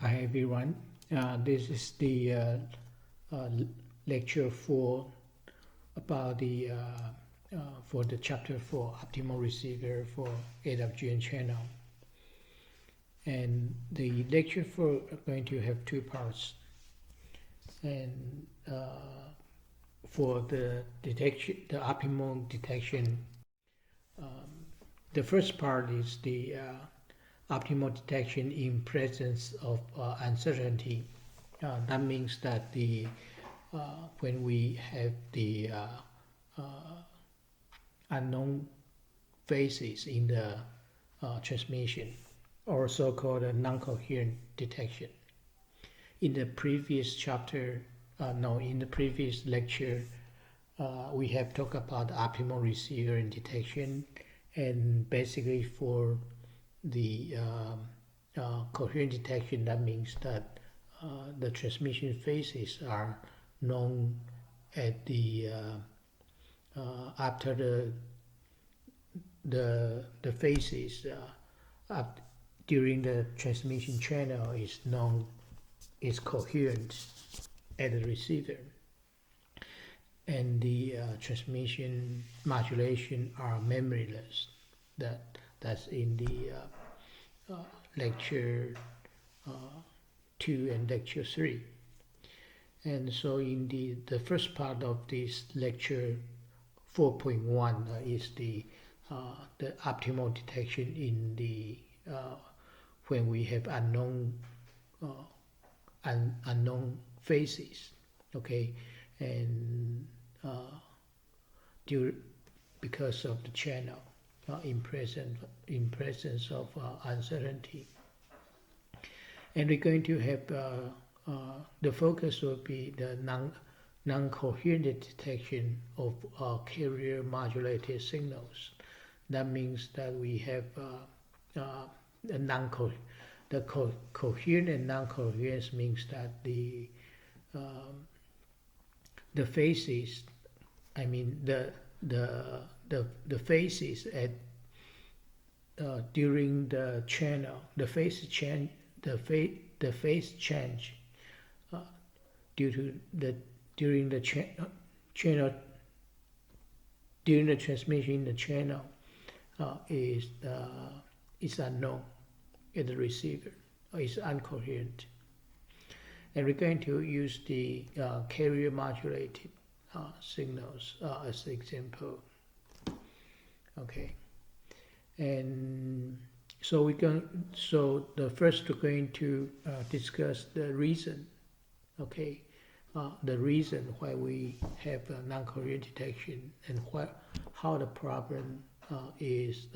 Hi everyone. This is the lecture 4 about the for the chapter 4 optimal receiver for AWGN channel. And the lecture 4 are going to have two parts. And for the detection, the optimal detection, the first part is the optimal detection in presence of uncertainty. That means that the when we have the unknown phases in the transmission, or so-called non-coherent detection. In the previous chapter, in the previous lecture, we have talked about optimal receiver and detection, and basically for the coherent detection, that means that the transmission phases are known at the after the phases during the transmission channel is coherent at the receiver, and the transmission modulation are memoryless. That's in the lecture 2 and lecture 3. And so in the first part of this lecture 4.1 is the optimal detection in the when we have unknown phases, okay, and because of the channel in presence of uncertainty. And we're going to have the focus will be the non-coherent detection of carrier modulated signals. That means that we have coherent and non-coherence means that the phases, I mean the phases at during the channel, the phase change due to during the channel during the transmission in the channel is unknown at the receiver, is incoherent, and we're going to use the carrier modulated signals as an example. Okay, and so the first we're going to discuss the reason. Okay, the reason why we have a non-coherent detection and how the problem is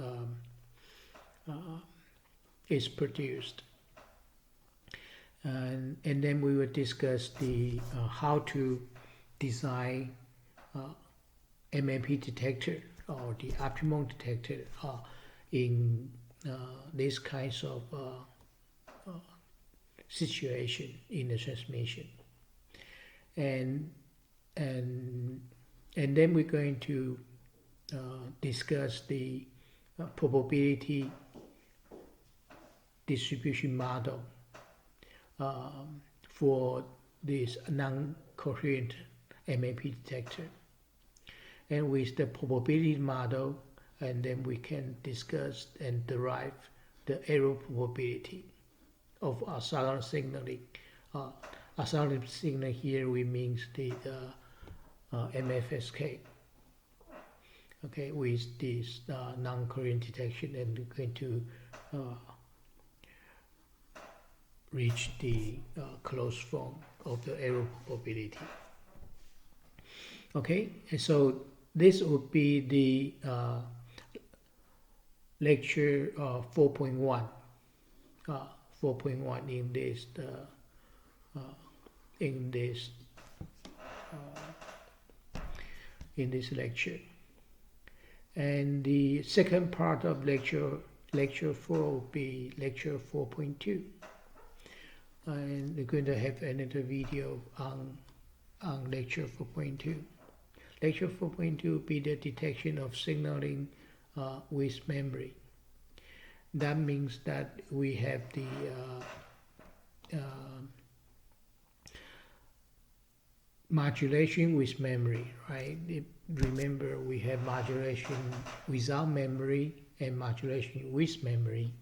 produced, and then we will discuss the how to design MAP detector or the optimal detector in these kinds of situation in the transmission, and then we're going to discuss the probability distribution model for this non-coherent MAP detector. And with the probability model, and then we can discuss and derive the error probability of asynchronous signaling. Asynchronous signal here we means the MFSK. Okay, with this non-coherent detection, and we're going to reach the closed form of the error probability. Okay, and so this would be the lecture 4.1. 4.1 in this lecture, and the second part of lecture 4 will be lecture 4.2, and we're going to have another video on lecture 4.2. Lecture 4.2 will be the detection of signaling with memory. That means that we have the modulation with memory, right? Remember, we have modulation without memory and modulation with memory.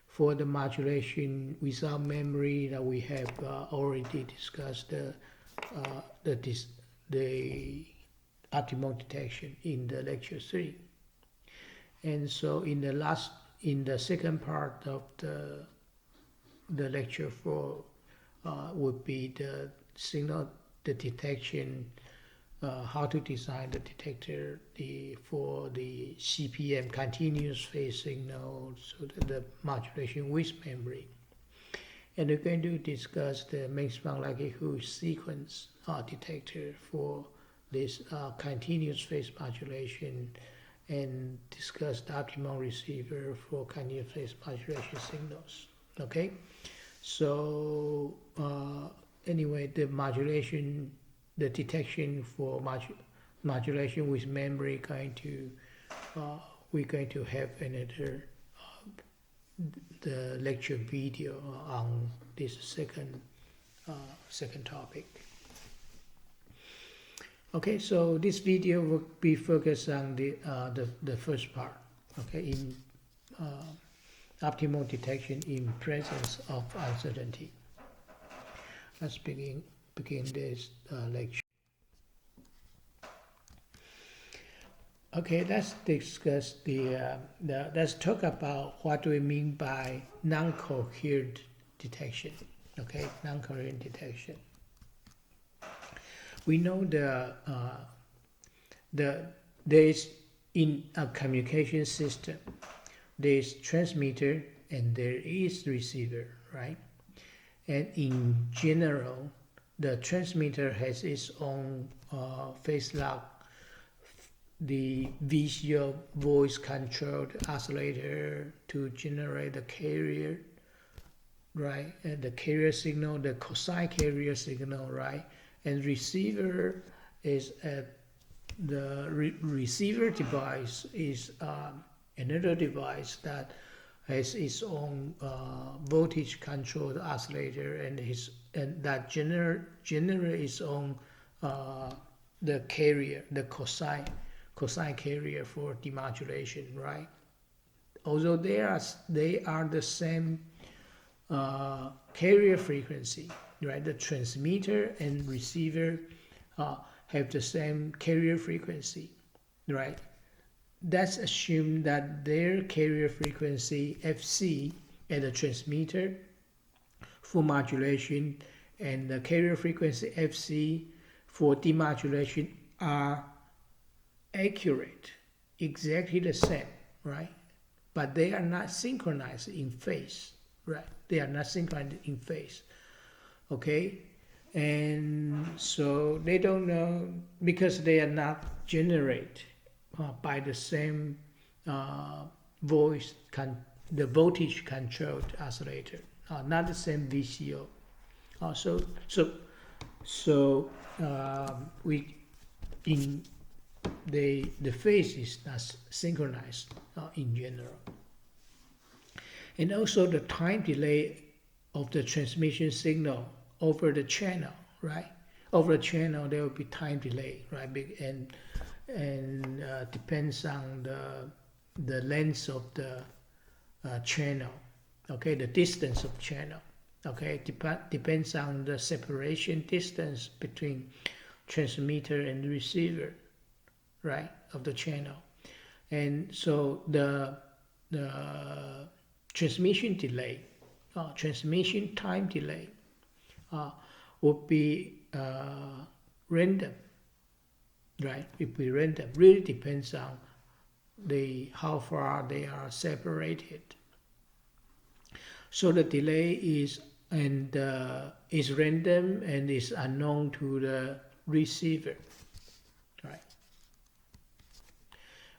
For the modulation without memory, that we have already discussed the optimal detection in the lecture 3. And so in the second part of the lecture 4 would be the signal, the detection, how to design the detector for the CPM, continuous phase signal, so the modulation with memory. And we're going to discuss the maximum likelihood sequence detector for this continuous phase modulation, and discuss the optimal receiver for continuous phase modulation signals. Okay, so anyway, the detection for modulation with memory, we're going to have another the lecture video on this second topic. Okay, so this video will be focused on the first part. Okay, in optimal detection in presence of uncertainty. Let's begin this lecture. Okay, let's discuss let's talk about what do we mean by non-coherent detection. Okay, non-coherent detection. We know there is, in a communication system, there is transmitter and there is receiver, right? And in general, the transmitter has its own phase lock, the visual voice controlled oscillator to generate the carrier, right? And the carrier signal, the cosine carrier signal, right? And receiver is the receiver device is another device that has its own voltage controlled oscillator, and that generate its own the carrier, the cosine carrier for demodulation, right? Although they are the same carrier frequency, right? The transmitter and receiver have the same carrier frequency, right? That's assumed that their carrier frequency FC at the transmitter for modulation and the carrier frequency FC for demodulation are accurate, exactly the same, right? But they are not synchronized in phase, right? They are not synchronized in phase, okay? And so they don't know, because they are not generated by the same the voltage controlled oscillator, not the same VCO. The phase is not synchronized in general. And also the time delay of the transmission signal over the channel, right? Over the channel there will be time delay, right? And depends on the length of the channel, okay? The distance of channel, okay? Depends on the separation distance between transmitter and receiver, right, of the channel. And so the transmission delay, transmission time delay would be random, right? It will be random. Really depends on how far they are separated. So the delay is random and is unknown to the receiver, right?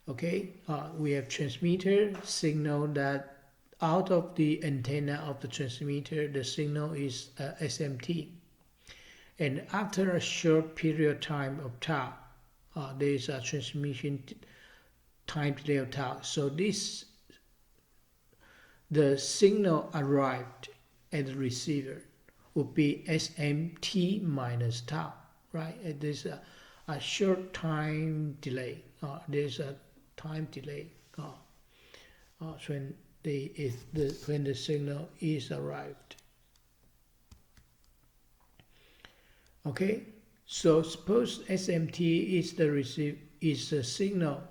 Okay, we have transmitter signal that out of the antenna of the transmitter, the signal is SMT. And after a short period of time of tau, there is a transmission time delay of tau. So the signal arrived at the receiver, would be SMT minus tau, right? There's a short time delay. There's a time delay when when the signal is arrived. Okay, so suppose SMT is the signal,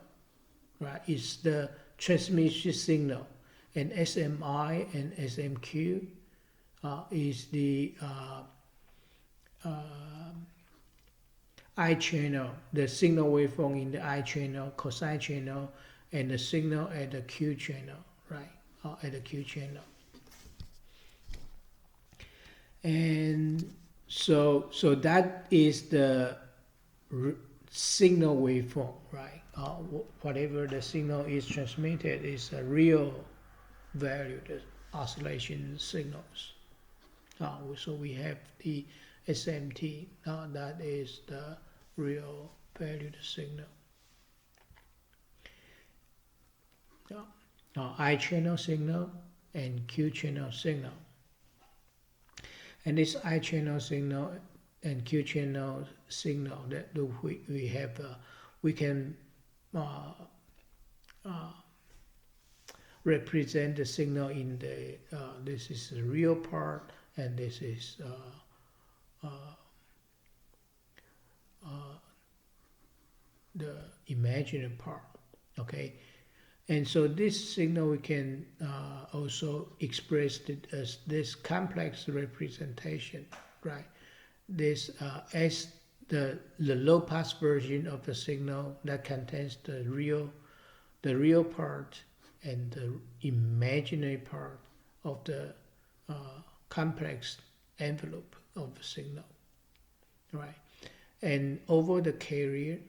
right? Is the transmission signal, and SMI and SMQ is the I channel, the signal waveform in the I channel, cosine channel, and the signal at the Q channel, right? At the Q channel. And so that is the signal waveform, right? Whatever the signal is transmitted is a real value, the oscillation signals. So we have the SMT, that is the real valued signal. I channel signal and Q channel signal. And this I channel signal and Q channel signal that we have, we can represent the signal in the this is the real part, and this is the imaginary part. Okay, and so this signal we can also express it as this complex representation, right? This as the low pass version of the signal that contains the real part and the imaginary part of the complex envelope of the signal, right? And over the carrier,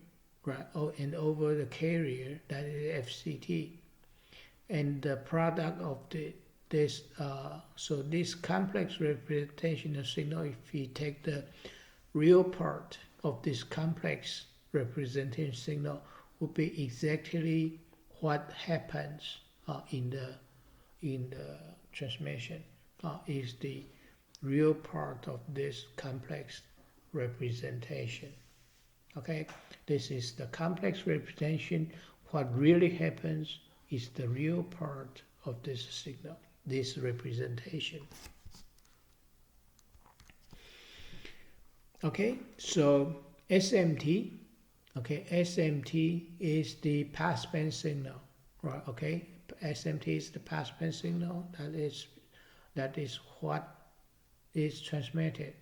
right? And over the carrier, that is FCT, and the product of this. So this complex representation of signal, if we take the real part of this complex representation signal, would be exactly what happens in the transmission. Is the real part of this complex representation. Okay, this is the complex representation. What really happens is the real part of this signal, this representation. Okay, so SMT. Okay, SMT is the passband signal, right? Okay, SMT is the passband signal. That is what is transmitted.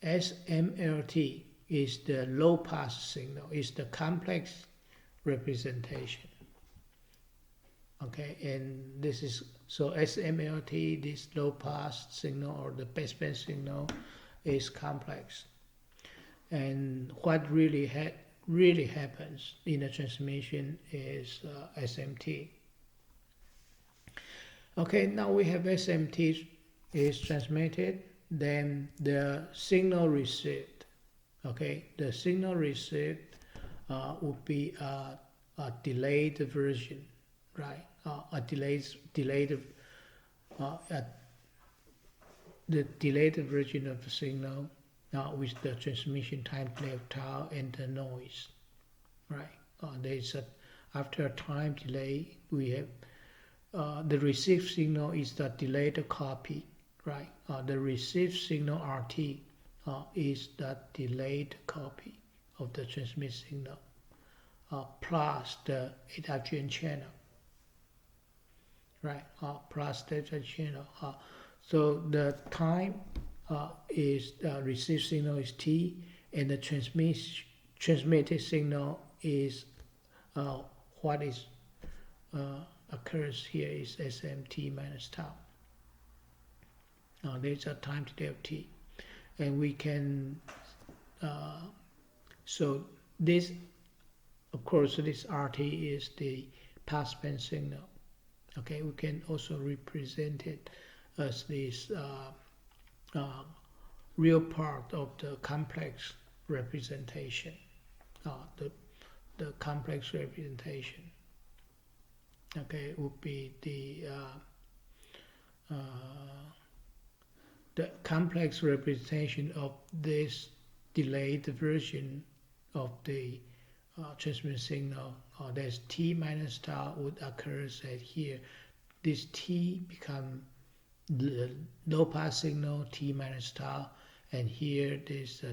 SMLT is the low pass signal, is the complex representation. Okay, and this is, so SMLT, this low pass signal or the passband signal, is complex. And what really happens in the transmission is SMT. Okay, now we have SMT is transmitted, then the signal received. Okay, the signal received would be a delayed version, right? The delayed version of the signal with the transmission time delay of tau and the noise, right? There's after a time delay, we have the received signal is the delayed copy, right? The received signal RT is the delayed copy of the transmit signal plus the NTHU channel, right? Plus the NTHU channel. So the time is the received signal is T, and the transmitted signal is what is occurs here is SMT minus tau. There's a time delay of T, and we can so this, of course, this RT is the passband signal. Okay, we can also represent it as this real part of the complex representation, the complex representation. Okay, would be the the complex representation of this delayed version of the transmission signal, there's t minus tau would occur at here. This t become the low pass signal t minus tau, and here this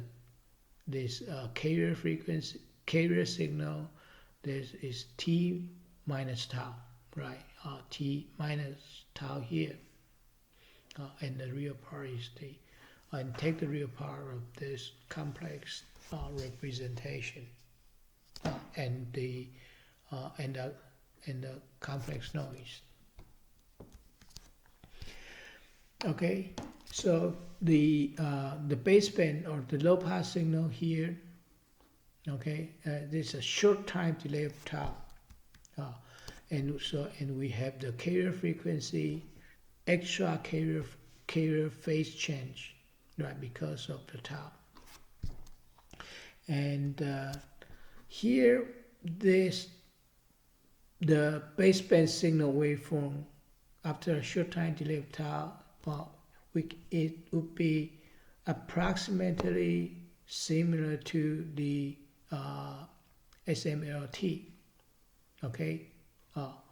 carrier signal, this is t minus tau, right? T minus tau here, and the real part is and take the real part of this complex representation, and the complex noise. Okay, so the baseband or the low pass signal here, okay, there's a short time delay of tau, and we have the carrier frequency, extra carrier phase change, right, because of the tau. And here the baseband signal waveform after a short time delay of tau, it would be approximately similar to the SMLT. Okay,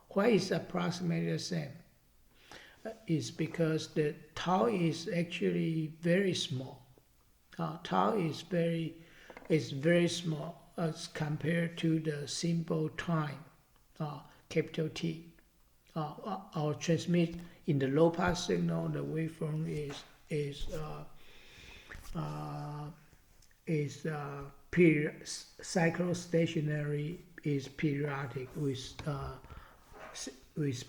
why is approximately the same? Is because the tau is actually very small. Tau is very small as compared to the simple time, capital T. Our transmit in the low pass signal, the waveform is cyclostationary, is periodic with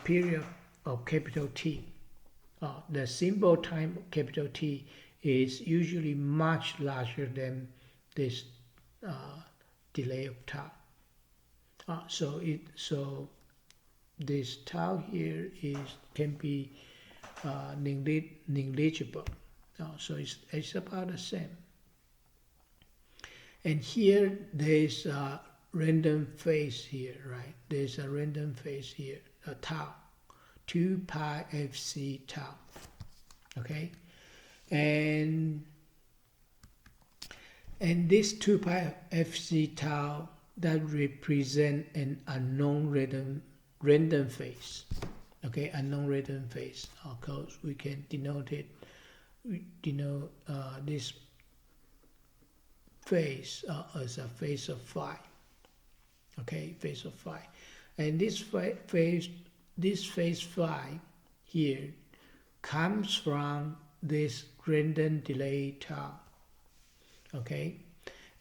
period of capital T. The simple time capital T is usually much larger than this delay of tau. So this tau here can be negligible. So it's about the same. And here there's a random phase here, right? There's a random phase here, a tau, 2 pi fc tau. Okay, and this 2 pi fc tau that represent an unknown random phase. Okay, unknown random phase. Of course, we can denote this phase as a phase of phi. Okay, phase of phi, and this phase phi here comes from this random delay tau. Okay,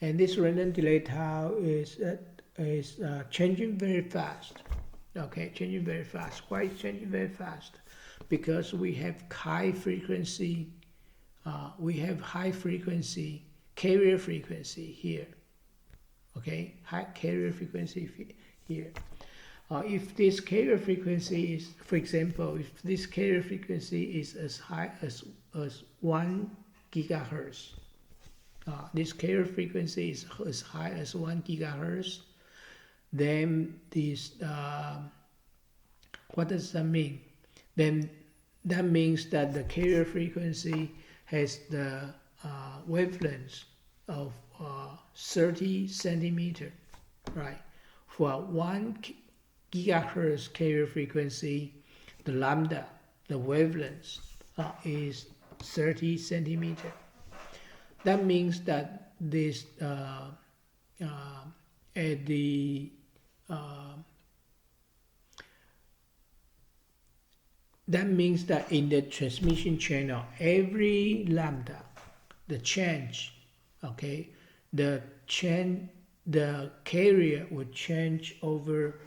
and this random delay tau is changing very fast. Okay, changing very fast. Why is changing very fast? Because we have high frequency. We have high frequency carrier frequency here. Okay, high carrier frequency here. If this carrier frequency is, for example, if this carrier frequency is as high as 1 gigahertz, this carrier frequency is as high as 1 gigahertz, then this, what does that mean? Then that means that the carrier frequency has the wavelength of 30 centimeter, right? For 1 gigahertz carrier frequency, the lambda, the wavelength, is 30 centimeter. That means that this that means that in the transmission channel, every lambda, the change, okay, the carrier would change over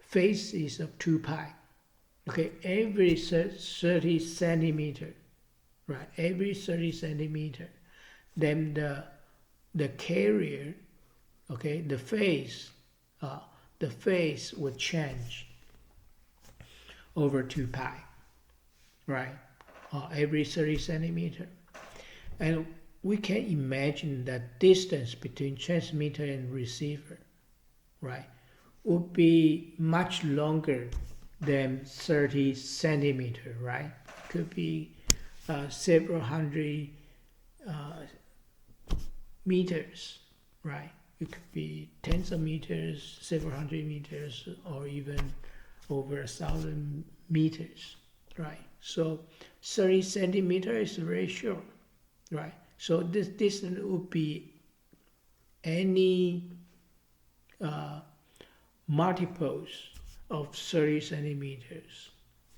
phases of 2 pi. Okay, every 30 centimeter, right? Every 30 centimeter, then the carrier, okay, the phase would change over 2 pi, right? Every 30 centimeter. And we can imagine that distance between transmitter and receiver, right, would be much longer than 30 centimeter, right? Could be several hundred meters, right? It could be tens of meters, several hundred meters, or even over 1,000 meters, right? So 30 centimeters is very short, right? So this distance would be any multiples of 30 centimeters,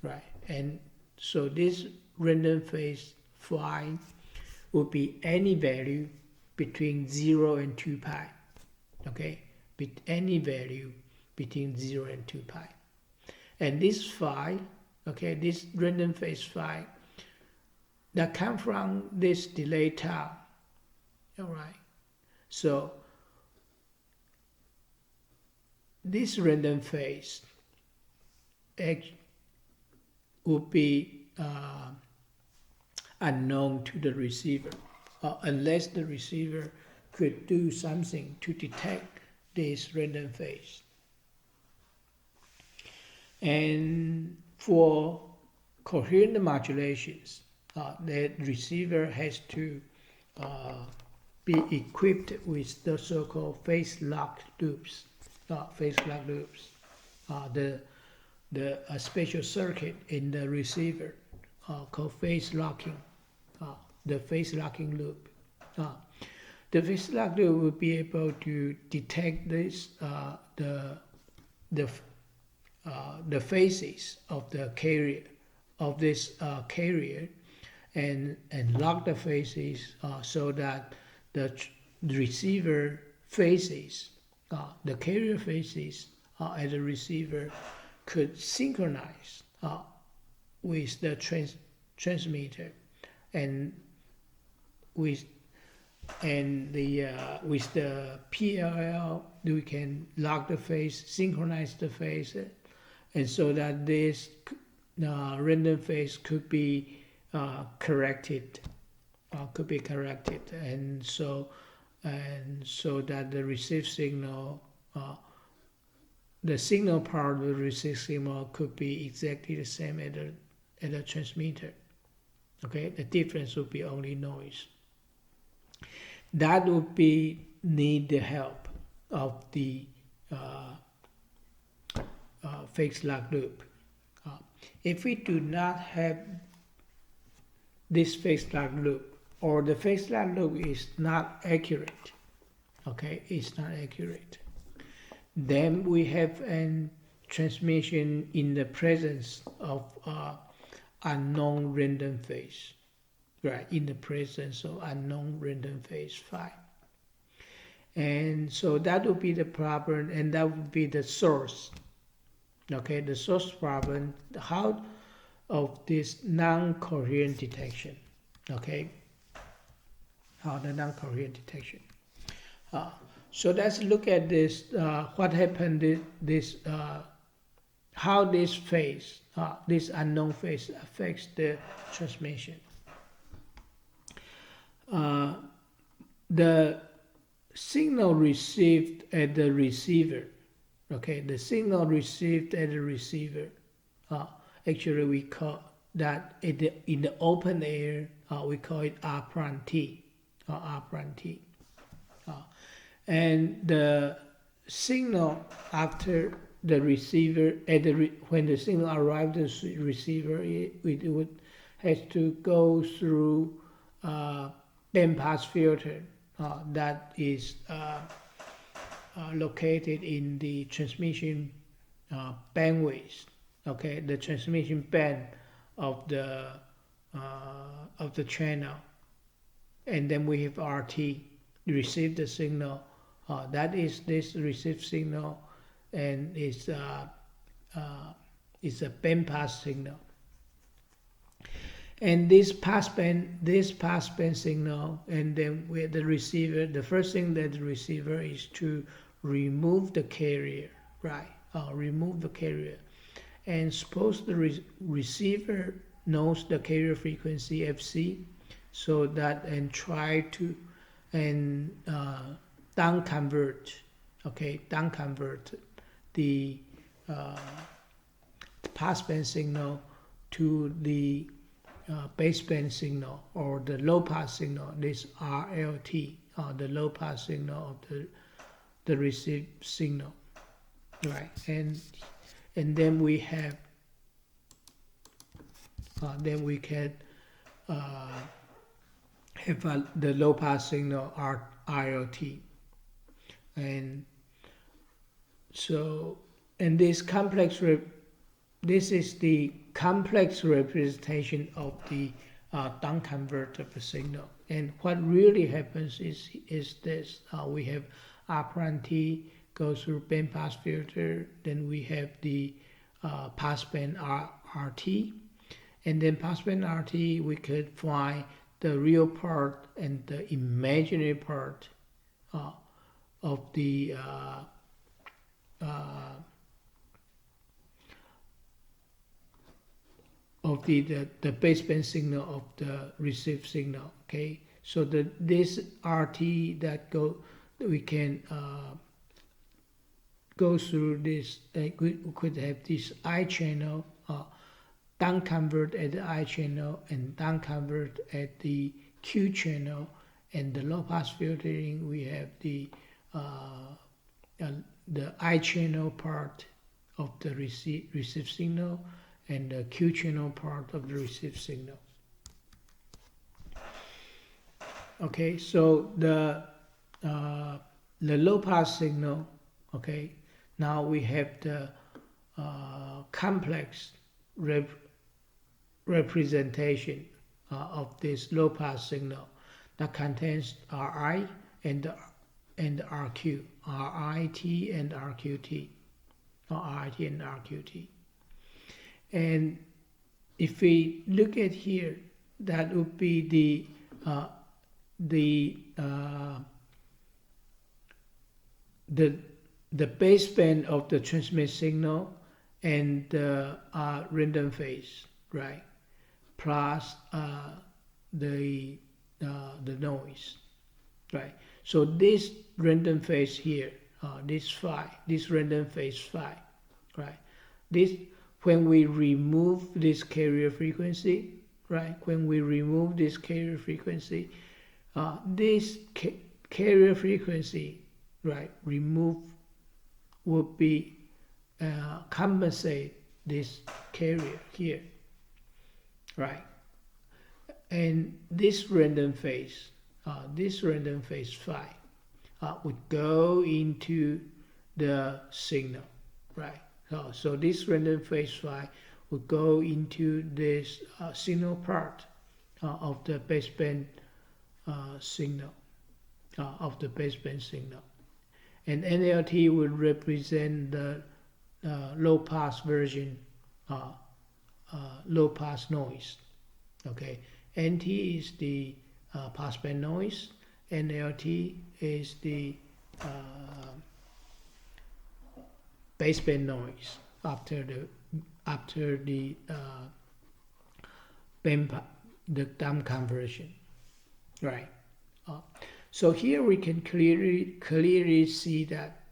right? And so this random phase phi would be any value between 0 and 2 pi, okay? Any value between 0 and 2 pi. And this phi, okay, this random phase phi, that comes from this delay tau, all right? So this random phase would be unknown to the receiver, unless the receiver could do something to detect this random phase. And for coherent modulations, the receiver has to be equipped with the so-called phase lock loops. The special circuit in the receiver called phase locking, the phase locking loop. The phase lock loop will be able to detect this the phases of the carrier of this carrier, and lock the phases so that the receiver phases, the carrier phases as a receiver could synchronize with the transmitter, and with the PLL we can lock the phase, synchronize the phase, and so that this random phase could be corrected, and so that the received signal, the signal part of the received signal could be exactly the same as the transmitter. Okay, the difference would be only noise. That would be need the help of the phase lock loop. If we do not have this phase lock loop, or the phase lock loop is not accurate, okay, it's not accurate, then we have a transmission in the presence of unknown random phase, right? In the presence of unknown random phase phi. And so that would be the problem, and that would be the source. Okay, the source problem, how of this non-coherent detection. Okay, how the non-coherent detection. So let's look at this. What happened? How this phase, this unknown phase, affects the transmission. The signal received at the receiver. Okay, the signal received at the receiver. Actually, we call that in the open air. We call it R prime T, R prime T. And the signal after the receiver, when the signal arrives at the receiver, it would has to go through bandpass filter that is located in the transmission bandwidth. Okay, the transmission band of the channel, and then we have RT, receive the signal. That is this received signal, and it's a bandpass signal. And this passband signal, and then with the receiver, the first thing that the receiver is to remove the carrier, right? Remove the carrier, and suppose the receiver knows the carrier frequency FC, so that and try to down convert the passband signal to the baseband signal or the low pass signal, this RLT, the low pass signal of the received signal, right? And then we have then we can have the low pass signal RLT, and so and this is the complex representation of the down converter signal. And what really happens is this: we have R prime T goes through band pass filter, then we have the passband RT, and then passband RT we could find the real part and the imaginary part of the baseband signal of the received signal. Okay, so this RT that we can go through this. We could have this I channel down convert at the I channel and down convert at the Q channel, and the low pass filtering we have the I channel part of the received signal and the Q channel part of the received signal. Okay, so the low pass signal, okay, now we have the complex representation of this low pass signal that contains Ri and RQ, RIT and RQT, or RIT and RQT. And if we look at here, that would be the baseband of the transmit signal and the random phase, right? Plus the noise, right? So this random phase here, this random phase phi, right? This, when we remove this carrier frequency, right? When we remove this carrier frequency, this carrier frequency, right, remove would be compensate this carrier here, right? And this random phase phi would go into the signal, right? So this random phase phi would go into this signal part of the baseband signal, and NLT would represent the low pass version, low pass noise. Okay, NT is the passband noise, NLT is the baseband noise after the down conversion, right? So here we can clearly see that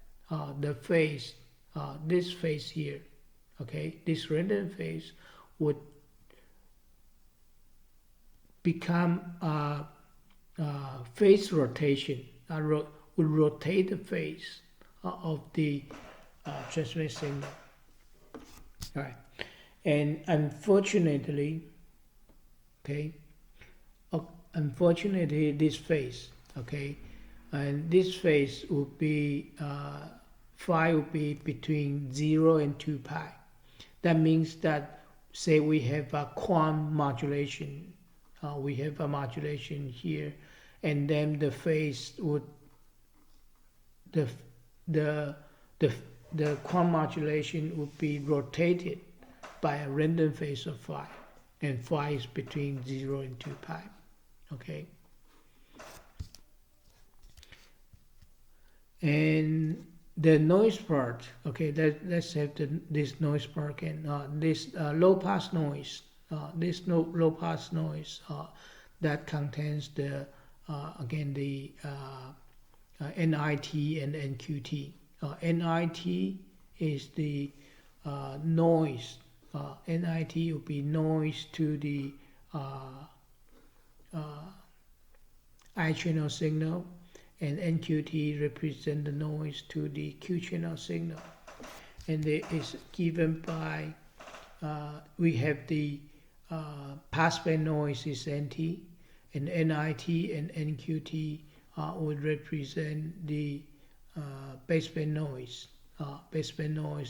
the phase, this phase here, okay, this random phase would become phase rotation, would rotate the phase of the transmit signal, right? And unfortunately, okay, unfortunately this phase, okay, and this phase would be phi would be between 0 and 2 pi. That means that, say we have a quant modulation, we have a modulation here, and then the phase would the quant modulation would be rotated by a random phase of phi, and phi is between 0 and 2 pi. Okay. And the noise part, okay, let's have this noise part, and this low pass noise, low pass noise that contains the again the NIT and NQT. NIT is the noise. NIT will be noise to the I channel signal, and NQT represent the noise to the Q channel signal. And it is given by, we have the passband noise is NT, and NIT and NQT would represent the baseband noise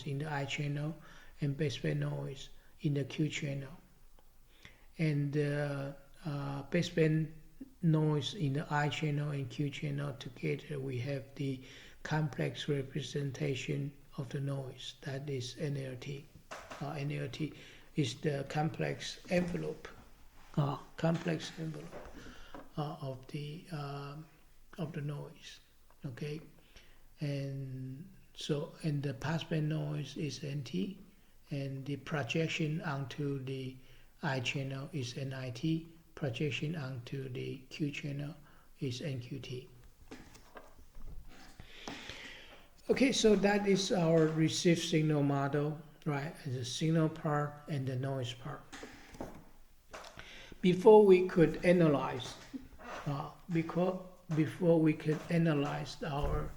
in the I channel and baseband noise in the Q channel. And baseband noise in the I channel and Q channel together, we have the complex representation of the noise, that is NLT. NLT is the complex envelope of the noise. Okay, and so, and the passband noise is NT, and the projection onto the I channel is NIT, projection onto the Q channel is NQT. Okay, so that is our received signal model, right? The signal part and the noise part. Before we could analyze, before we could analyze our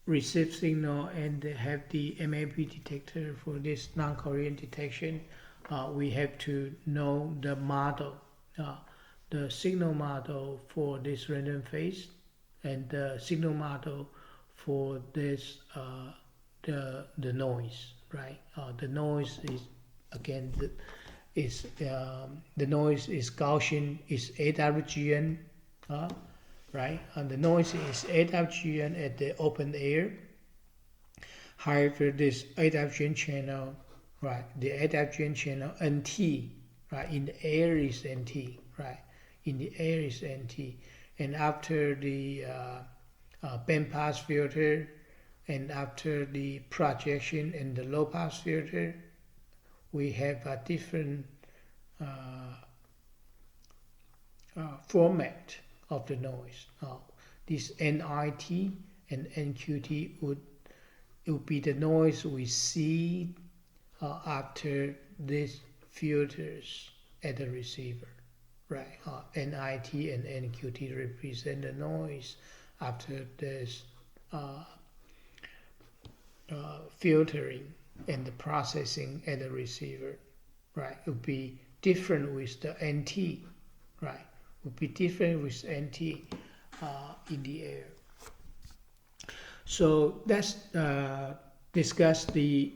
received signal and have the MAP detector for this non-coherent detection, we have to know the model, the signal model for this random phase, and the signal model for this the noise, right? The noise is, again, the noise is Gaussian, is AWGN, right? And the noise is AWGN at the open air. However, this AWGN channel, right? The AWGN channel NT, right? In the air is NT, right? In the air is NT, and after the bandpass filter, and after the projection and the low pass filter, we have a different format of the noise. This NIT and NQT would be the noise we see after these filters at the receiver, right? NIT and NQT represent the noise after this filtering and the processing at the receiver, right? It would be different with the NT, right? It would be different with NT in the air. So let's discuss the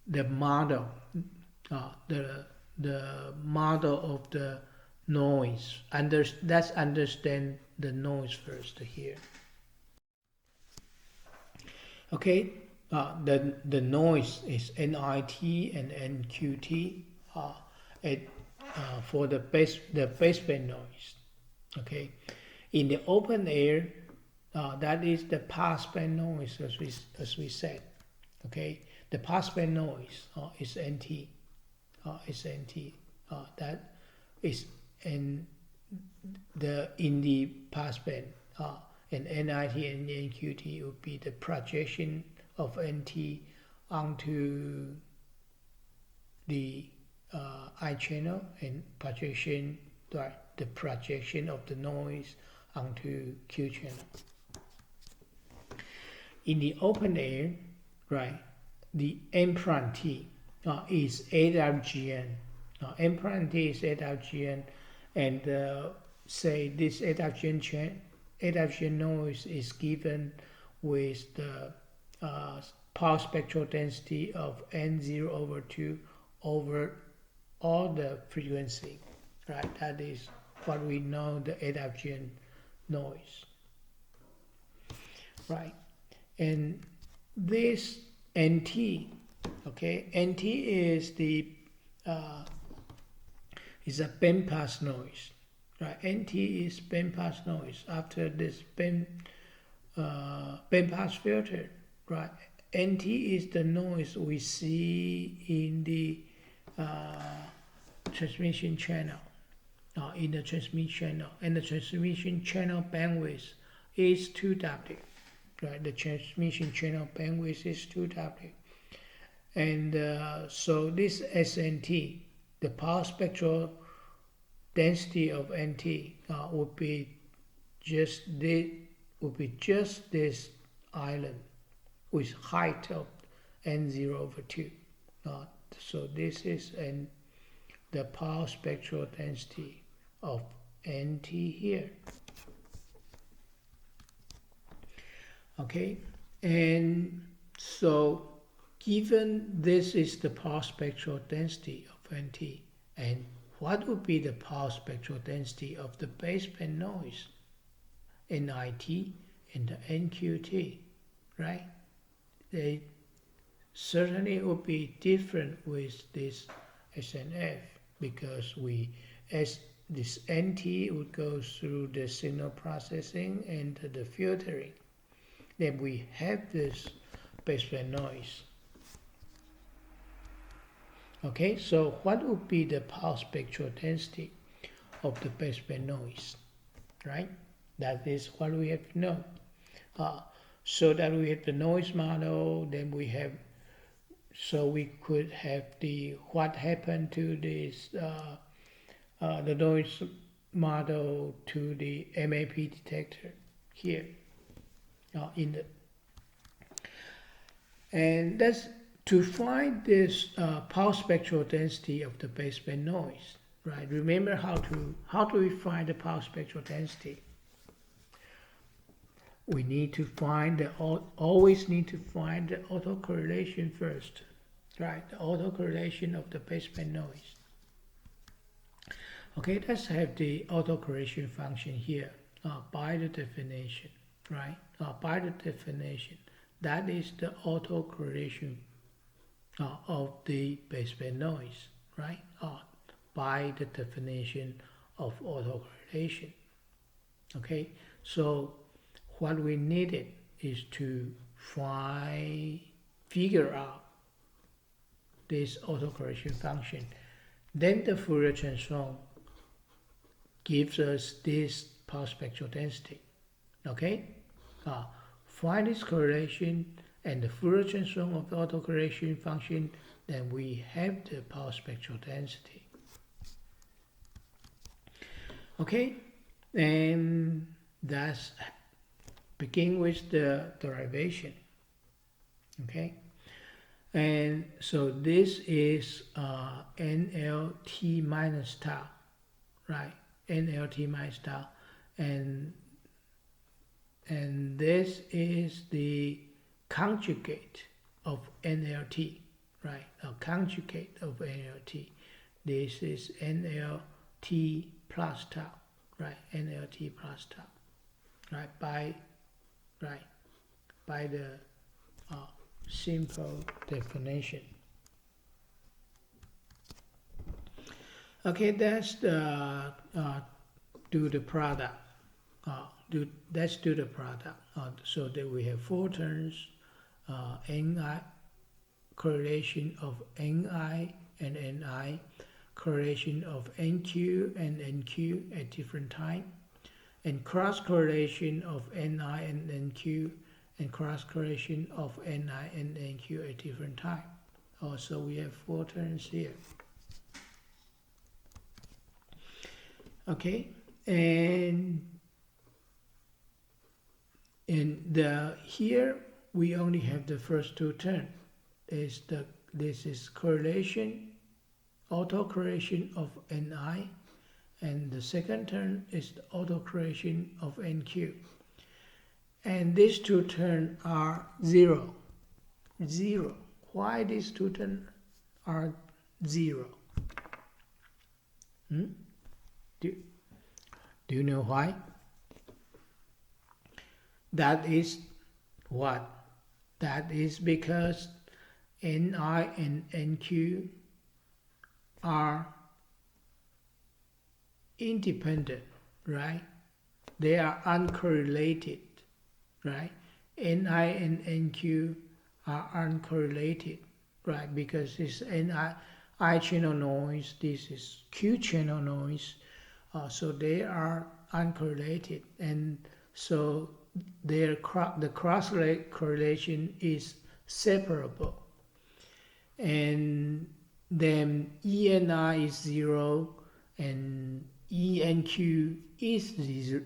model, the model of the noise. Let's understand the noise first here. Okay, the noise is NIT and NQT for the baseband noise. Okay, in the open air, that is the passband noise, as we said. Okay, the passband noise is NT. That is in the passband. And NIT and NQT would be the projection of NT onto the I channel, and projection, right, the projection of the noise onto Q channel. In the open air, right, the M prime T is AWGN. M prime T is AWGN, and say this AWGN noise is given with the power spectral density of N0/2 over all the frequency, right? That is what we know the AWGN noise, right? And this NT, okay, NT is the is a bandpass noise. Right, NT is bandpass noise after this bandpass filter. Right, NT is the noise we see in the transmission channel. In the transmission channel, and the transmission channel bandwidth is 2W. Right, the transmission channel bandwidth is 2W, and so this SNT, the power spectral density of NT would be just this island with height of n0/2. So this is the power spectral density of NT here. Okay, and so given this is the power spectral density of NT, and what would be the power spectral density of the baseband noise, NIT and the NQT, right? They certainly would be different with this SNF because as this NT would go through the signal processing and the filtering, then we have this baseband noise. Okay, so what would be the power spectral density of the baseband noise, right? That is what we have to know. So that we have the noise model, then we have, so we could have what happened to this, the noise model to the MAP detector here, and that's to find this power spectral density of the baseband noise, right? Remember how do we find the power spectral density? We need to always need to find the autocorrelation first, right? The autocorrelation of the baseband noise. Okay, let's have the autocorrelation function here by the definition, right? By the definition, that is the autocorrelation of the baseband noise, right? By the definition of autocorrelation. Okay, so what we needed is to figure out this autocorrelation function. Then the Fourier transform gives us this power spectral density. Okay, find this correlation and the Fourier transform of the autocorrelation function, then we have the power spectral density. Okay, and that's begin with the derivation. Okay, and so this is NLT minus tau, right? NLT minus tau, and this is the conjugate of NLT, right? A conjugate of NLT. This is NLT plus tau, right? NLT plus tau, right? By the simple definition. Okay, that's the do the product. Let's do the product. So that we have four terms. Ni correlation of Ni and Ni, correlation of NQ and NQ at different time, and cross correlation of Ni and NQ, and cross correlation of Ni and NQ at different time. Also, we have four terms here. Okay, and here we only have the first two terms. This is correlation, autocorrelation of Ni, and the second term is the autocorrelation of NQ. And these two terms are zero. Zero. Why these two terms are zero? Do you know why? That is what? That is because Ni and NQ are independent, right? They are uncorrelated, right? Ni and NQ are uncorrelated, right? Because this I channel noise, this is Q channel noise, so they are uncorrelated, and so the cross correlation is separable. And then E and I is 0 and E and Q is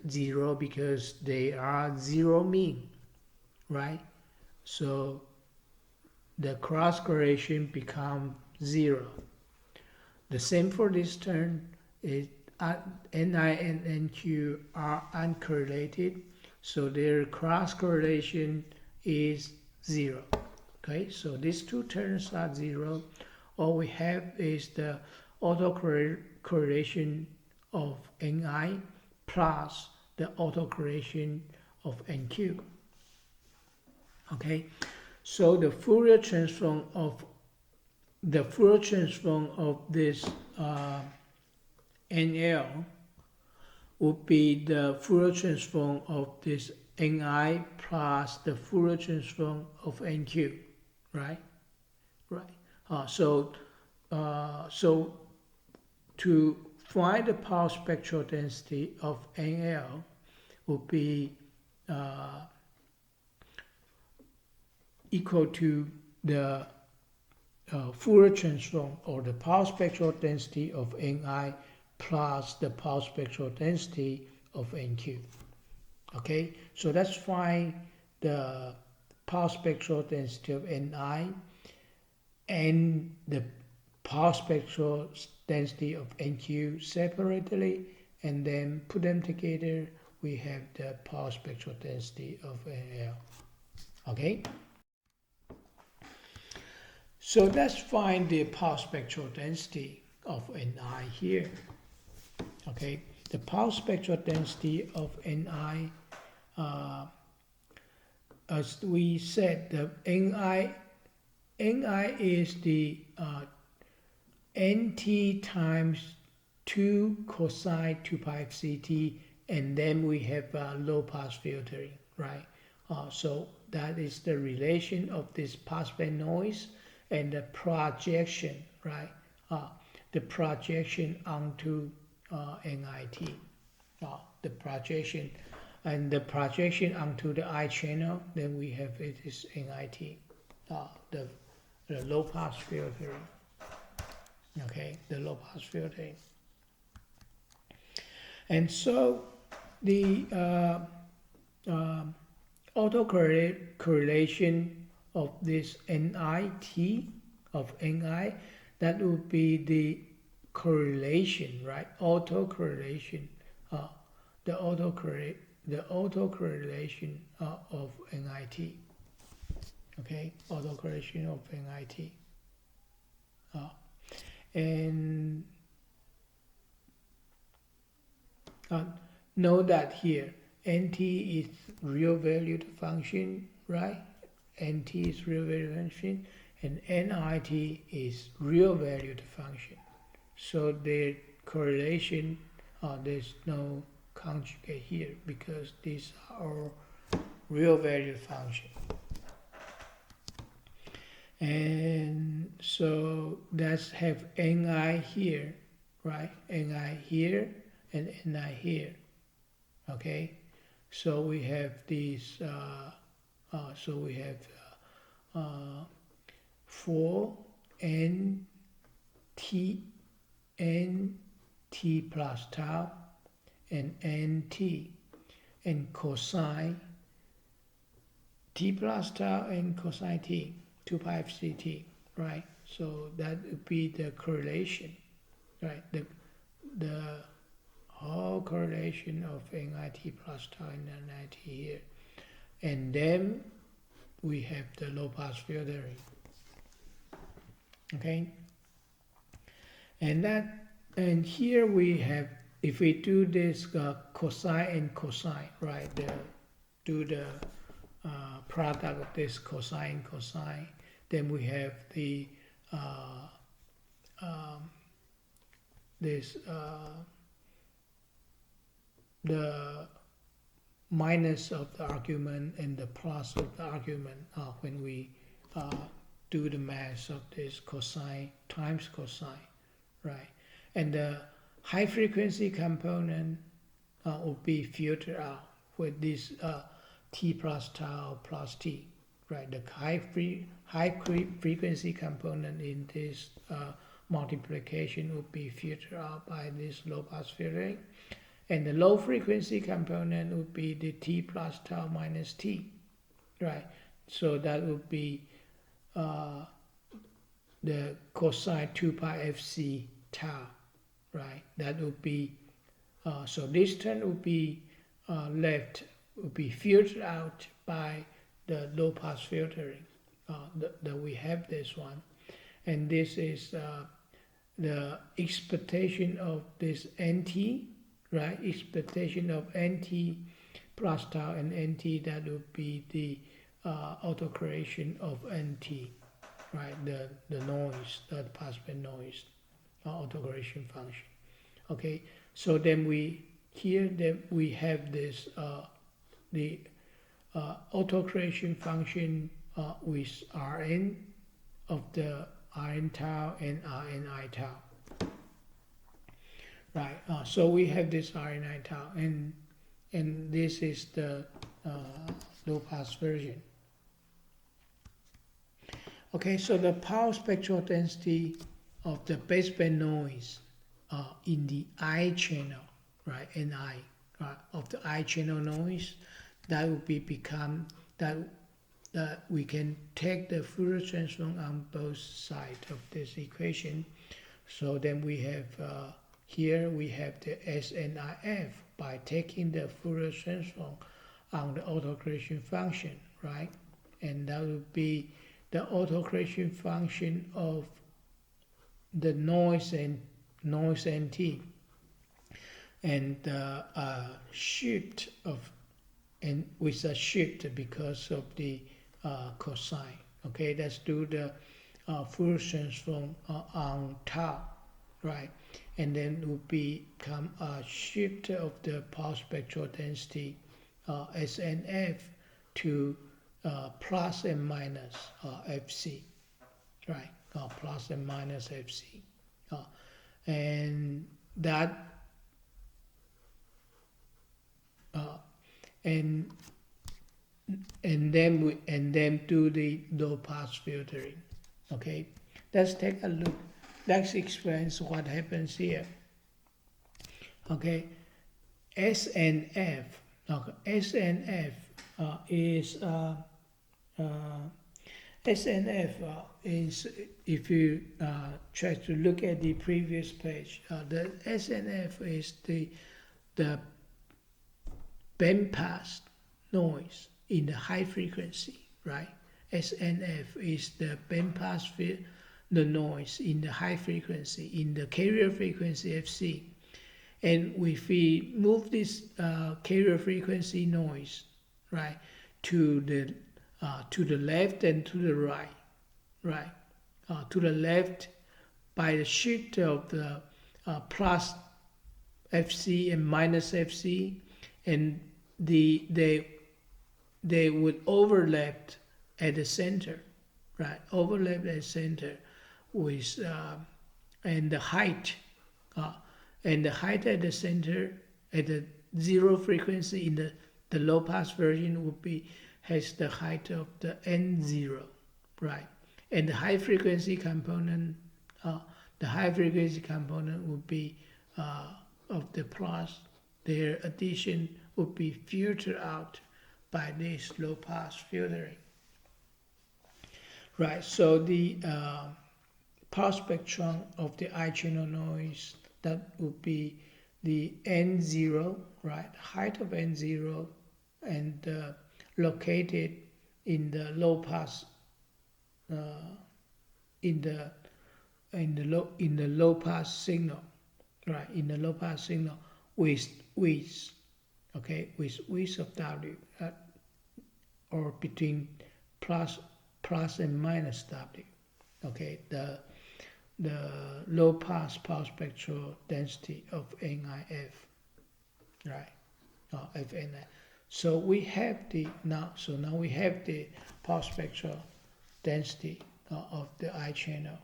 0 because they are zero mean, right? So the cross correlation becomes 0. The same for this term. Ni and nq are uncorrelated, so their cross correlation is 0. Okay, so these two terms are 0. All we have is the autocorrelation of Ni plus the autocorrelation of Nq. Okay, so the Fourier transform of this NL would be the Fourier transform of this Ni plus the Fourier transform of Nq, right? Right. So to find the power spectral density of NL would be equal to the Fourier transform or the power spectral density of Ni plus the power spectral density of Nq. Okay, so let's find the power spectral density of Ni and the power spectral density of Nq separately, and then put them together. We have the power spectral density of NL. Okay. So let's find the power spectral density of Ni here. Okay, the power spectral density of Ni, as we said, the Ni is the Nt times 2 cosine 2 pi Ct, and then we have low pass filtering, right? So that is the relation of this passband noise and the projection, right? The projection onto NIT. The projection and the projection onto the I channel, then we have it is NIT, the low pass filtering. Okay, the low pass filtering. And so the autocorrelation of this NIT of Ni, that would be the correlation, right? Autocorrelation, the autocorrelation of NIT. Okay, autocorrelation of NIT. And know that here NT is real valued function, right? NT is real valued function, and NIT is real valued function. So the correlation, there's no conjugate here because these are real valued function. And so let's have Ni here, right? Ni here and Ni here. Okay, so we have these. So we have 4 nt plus tau and nt and cosine t plus tau and cosine t 2 pi Ct, right? So that would be the correlation, right? The whole correlation of NIT plus tau and NIT here. And then we have the low pass filtering. Okay, and here we have, if we do this cosine and cosine, right? Do the product of this cosine cosine, then we have the the minus of the argument and the plus of the argument when we do the math of this cosine times cosine, right? And the high frequency component will be filtered out with this t plus tau plus t, right? The high frequency component in this multiplication would be filtered out by this low pass filtering. And the low frequency component would be the t plus tau minus t, right? So that would be the cosine 2 pi fc tau, right? That would be, so this term would be would be filtered out by the low pass filtering. That we have this one. And this is the expectation of this NT, right? Expectation of NT plus tau and NT, that would be the autocorrection of NT, right? The noise, the passband noise, autocorrection function. Okay, so then we have this the autocorrection function with Rn of the Rn tau and Rni tau. Right, so we have this Rni tau, and this is the low pass version. Okay, so the power spectral density of the baseband noise in the I channel, right, Ni, right, of the I channel noise, that would become that we can take the Fourier transform on both sides of this equation. So then we have here we have the SNIF by taking the Fourier transform on the autocorrection function, right? And that would be the autocorrection function of the noise NT, and shift of, and with a shift because of the cosine. Okay, let's do the Fourier transform on tau, right? And then it will become a shift of the power spectral density SNF to plus and minus Fc, right? Plus and minus Fc, and that and then do the low pass filtering. Okay, let's take a look. Let's explain what happens here. Okay, SNF. Okay, SNF is SNF is, if you try to look at the previous page, the SNF is the bandpass noise in the high frequency, right? SNF is the bandpass the noise in the high frequency, in the carrier frequency Fc. And if we move this carrier frequency noise, right, to the left and to the right, right, to the left by the shift of the plus Fc and minus Fc, and they would overlap at the center, right? Overlap at the center with and the height at the center at the zero frequency in the low pass version would has the height of the N0, right? And the high frequency component would be of the plus. Their addition would be filtered out by this low pass filtering, right? So the power spectrum of the I channel noise, that would be the N0, right? Height of N0, and located in the low pass, in the low pass signal, right? In the low pass signal with width, okay, with width of W, or between plus and minus W, okay, the low pass power spectral density of NIF, right? FNI. So we have now we have the power spectral density of the I channel.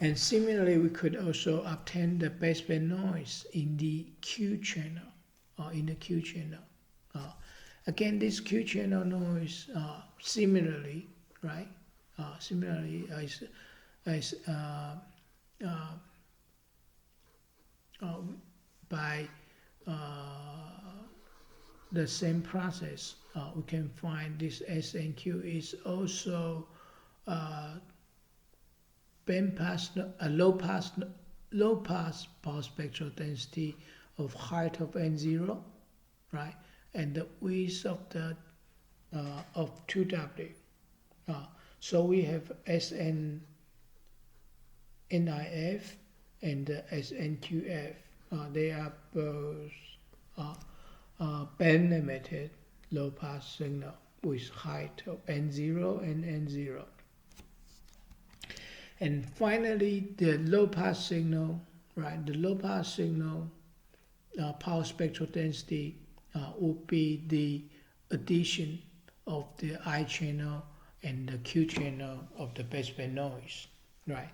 And similarly, we could also obtain the baseband noise in the Q channel, again, this Q channel noise, similarly, right? Similarly, as by the same process, we can find this SNQ is also low pass power spectral density of height of N0, right, and the width of the of 2W. So we have SN NIF and SNQF. They are both band limited low pass signal with height of N0 and N0. And finally, the low pass signal, right? The low pass signal power spectral density would be the addition of the I channel and the Q channel of the baseband noise, right?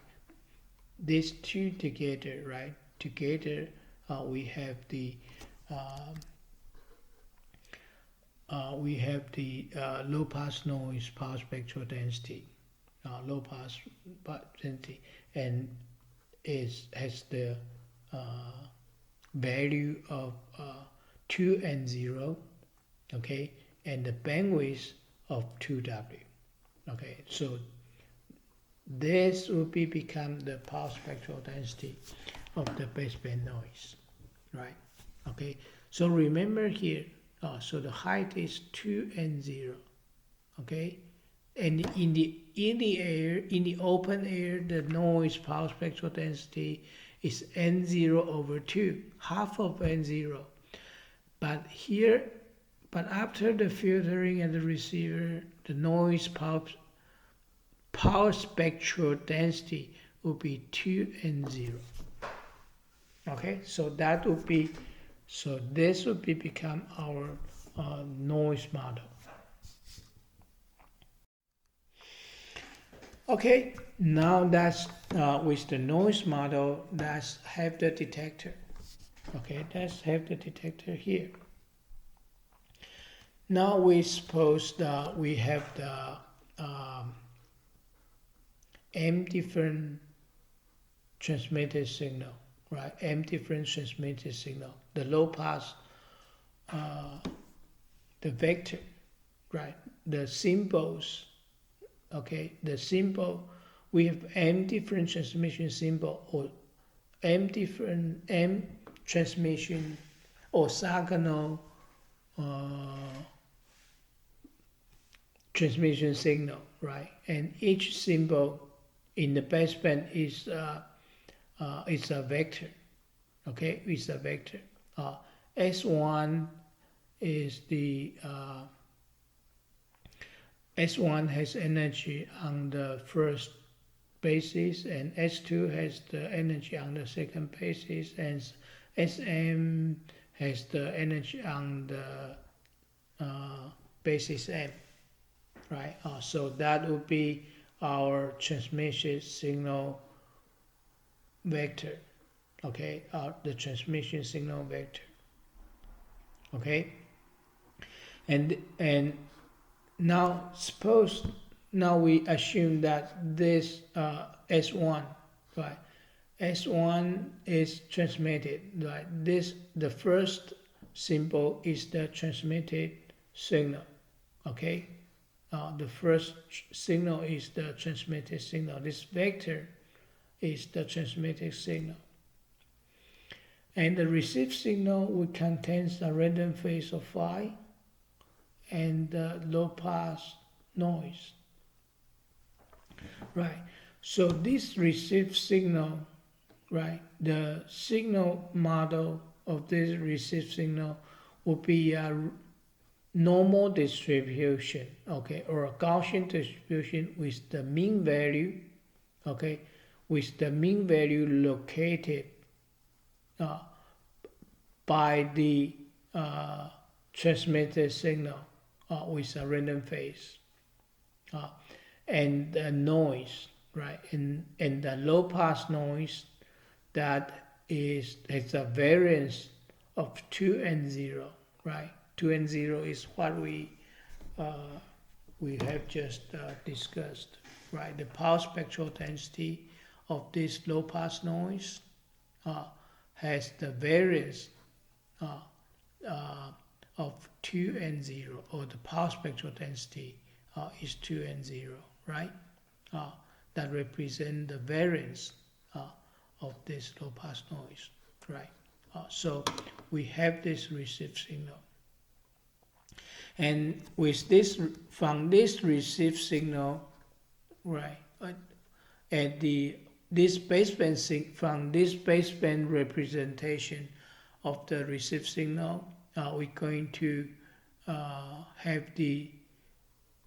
These two together, right? Together, we have the low pass noise power spectral density, low pass density, and has the value of 2 and 0, okay, and the bandwidth of 2W. Okay, so this will become the power spectral density of the baseband noise, right? Okay, so remember here, so the height is 2 and 0, okay, and in the open air, the noise power spectral density is N0 over 2, half of N0. But after the filtering and the receiver, the noise power spectral density will be 2 and 0. Okay, so this would become our noise model. Okay, now that's with the noise model, let's have the detector. Okay, let's have the detector here. Now we suppose that we have the M different transmitted signal, right? M different transmitted signal. The low pass, the vector, right? The symbols, okay? The symbol, we have M different transmission symbol or M transmission orthogonal transmission signal, right? And each symbol in the baseband is a vector, okay? It's a vector. S1 is the S1 has energy on the first basis, and S2 has the energy on the second basis, and SM has the energy on the basis M, right? So that would be our transmission signal vector, okay? The transmission signal vector, okay? And now suppose we assume that this S1, right? S1 is transmitted, right? The first symbol is the transmitted signal, okay? The first signal is the transmitted signal. This vector is the transmitted signal. And the received signal will contain a random phase of phi and the low pass noise, right? So this received signal, right, the signal model of this received signal will be a normal distribution, okay, or a Gaussian distribution with the mean value, okay, with the mean value located by the transmitted signal with a random phase, and the noise, right, and the low pass noise that has a variance of 2 and 0, right? 2 and 0 is what we have just discussed, right? The power spectral density of this low pass noise has the variance uh, of 2 and 0, or the power spectral density is 2 and 0, right? That represent the variance of this low pass noise, right? So we have this received signal. And with this, from this received signal, right, at this baseband from this baseband representation of the received signal, we're going to have the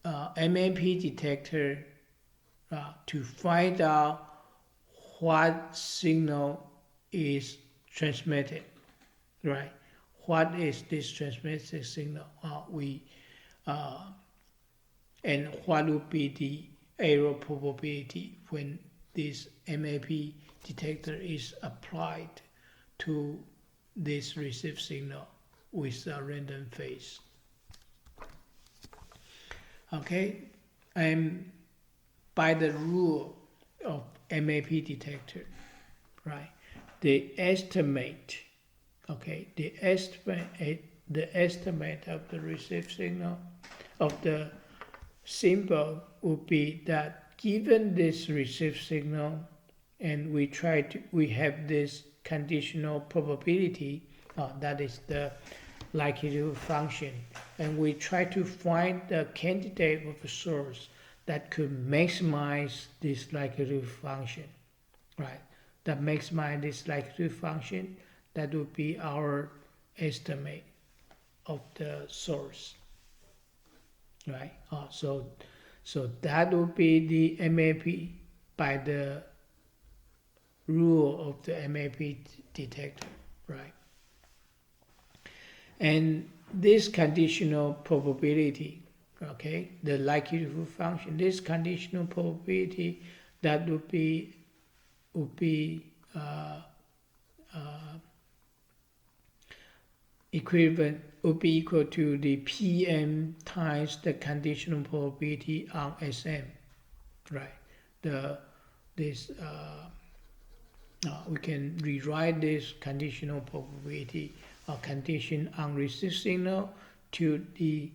MAP detector to find out what signal is transmitted, right? What is this transmitted signal? And what would be the error probability when this MAP detector is applied to this received signal with a random phase. Okay, and by the rule of MAP detector, right? The estimate, okay, the estimate of the received signal of the symbol would be that given this received signal, and we have this conditional probability, that is the likelihood function, and we try to find the candidate of the source that could maximize this likelihood function, right? That maximize this likelihood function, that would be our estimate of the source, right? So that would be the MAP by the rule of the MAP detector, right? And this conditional probability, okay, the likelihood function, this conditional probability, that would be equivalent, would be equal to the PM times the conditional probability on SM, right? We can rewrite this conditional probability condition on received signal to the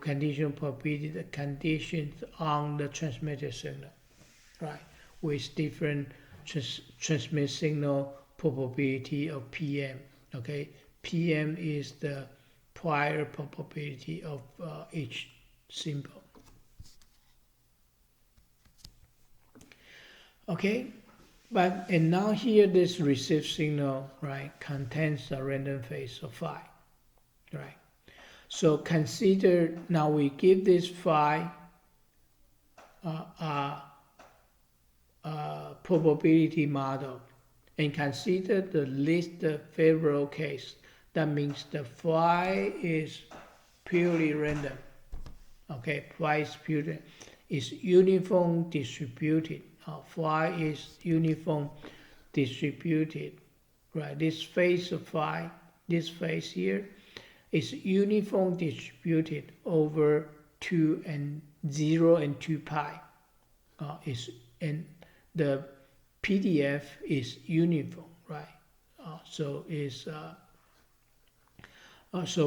conditional probability, the conditions on the transmitted signal, right? With different transmit signal probability of PM, okay? PM is the prior probability of each symbol. Okay, and now here this received signal, right, contains a random phase of phi, right? So consider, now we give this phi probability model, and consider the least favorable case. That means the phi is purely random. Okay, phi is uniform distributed. Phi is uniform distributed, right? This phase of phi, this phase here, is uniform distributed over 2 and 0 and 2 pi. And the PDF is uniform, right? So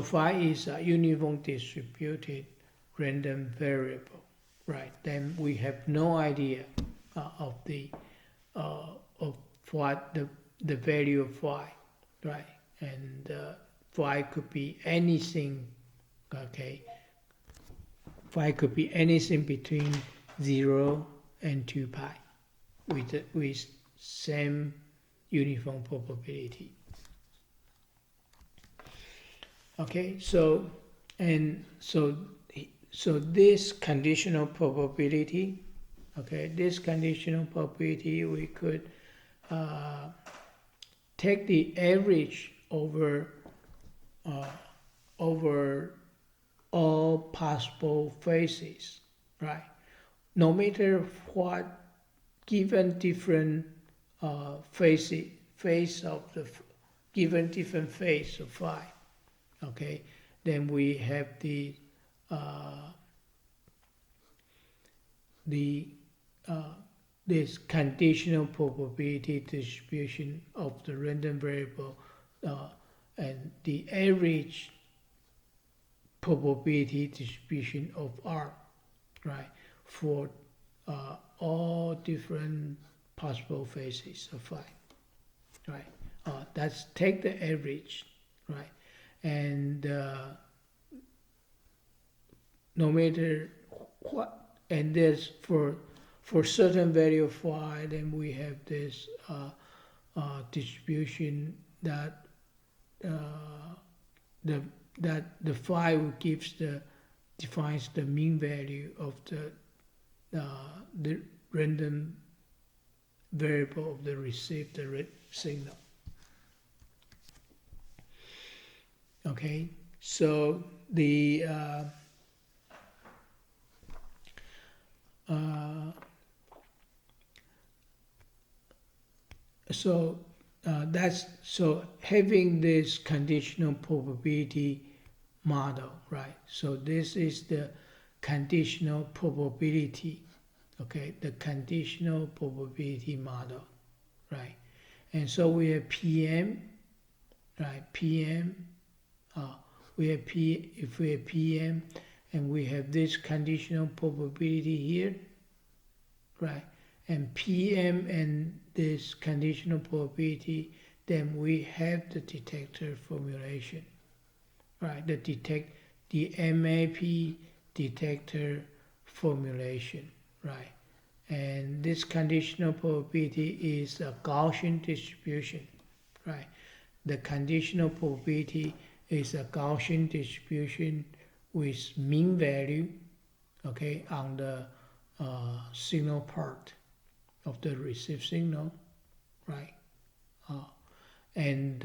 phi is a uniform distributed random variable, right? Then we have no idea of what the value of phi, right? And phi could be anything, okay? Phi could be anything between 0 and 2 pi with same uniform probability. Okay, so this conditional probability, okay, this conditional probability, we could take the average over all possible phases, right? No matter what, given different phase of the given different phase of phi, okay, then we have the this conditional probability distribution of the random variable and the average probability distribution of R, right, for all different possible phases of phi, right? That's take the average, right, and no matter what, and there's for certain value of phi, then we have this distribution that the phi defines the mean value of the random variable of the received signal. Okay, so the that's so having this conditional probability model, right? So this is the conditional probability, okay, the conditional probability model, right? And so we have PM, right? PM, we have if we have PM, and we have this conditional probability here, right? And PM and this conditional probability, then we have the detector formulation, right? The MAP detector formulation, right? And this conditional probability is a Gaussian distribution, right? The conditional probability is a Gaussian distribution with mean value, okay, on the signal part of the received signal, right? And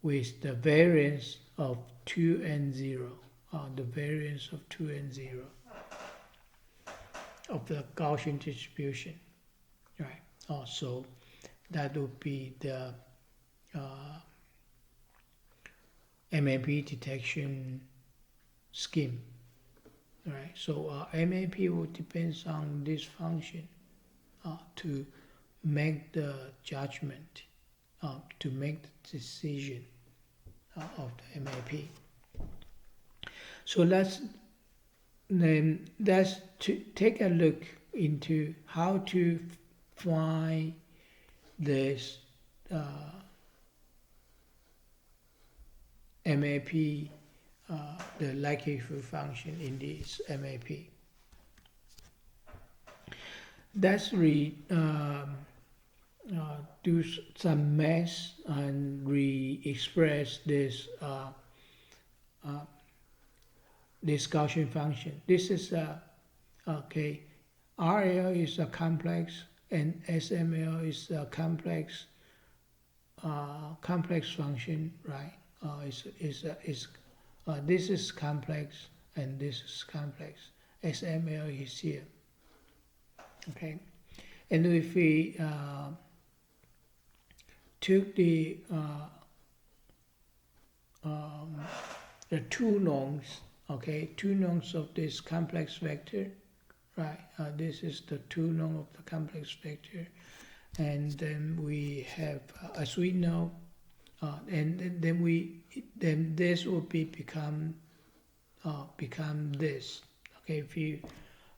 with the variance of 2 and 0, the variance of 2 and 0 of the Gaussian distribution, right? So that would be the MAP detection scheme, right? So MAP will depend on this function to make the judgment, to make the decision of the MAP. So let's take a look into how to find this MAP, the likelihood function in this MAP. Let's do some math and re-express this this Gaussian function. This is okay. RL is a complex and SML is a complex function, right? This is complex and this is complex. SML is here. Okay, and if we took the two norms, okay, two norms of this complex vector, right? This is the two norm of the complex vector, and then we have, as we know, and then this will become this. Okay,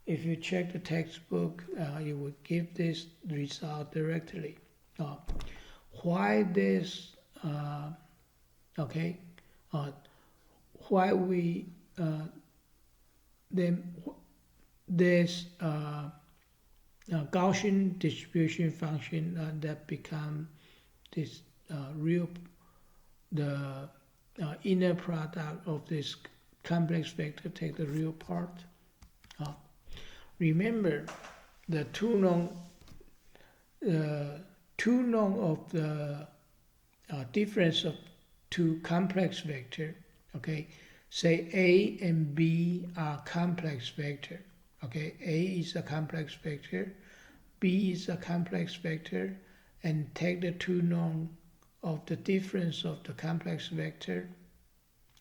if you check the textbook, you would give this result directly. Why this? Okay, why we then this Gaussian distribution function that become this the inner product of this complex vector, take the real part. Remember the two norm of the difference of two complex vector. Okay, say A and B are complex vector. Okay, A is a complex vector, B is a complex vector, and take the two norm of the difference of the complex vector.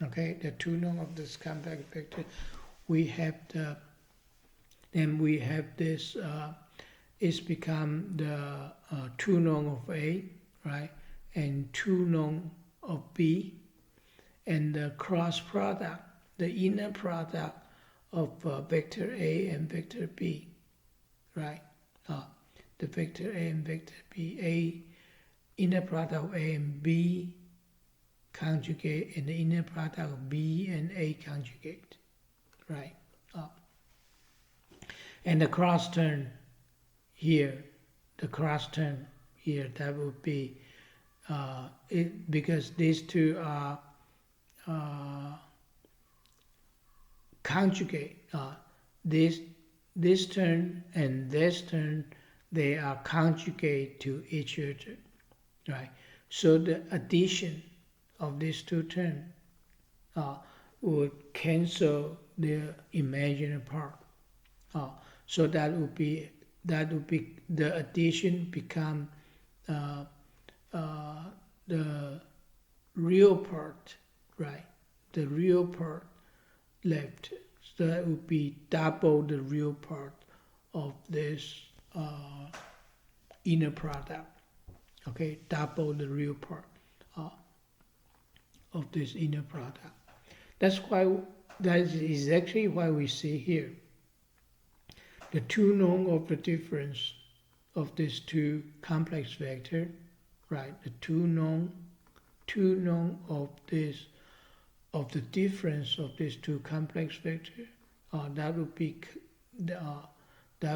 Okay, the two norm of this complex vector, we have this is become the 2 norm of A, right? And 2 norm of B, and the cross product, the inner product of vector A and vector B, right? The vector A and vector B, inner product of A and B conjugate, and the inner product of B and A conjugate, right? And the cross term here, that would be because these two are conjugate. This term and this term, they are conjugate to each other, right? So the addition of these two terms would cancel the imaginary part. So that would be the addition become the real part, right? The real part left. So that would be double the real part of this inner product. Okay, double the real part of this inner product. That is exactly why we see here the 2 norm of the difference of these two complex vector, right? The 2 norm of the difference of these two complex vector. That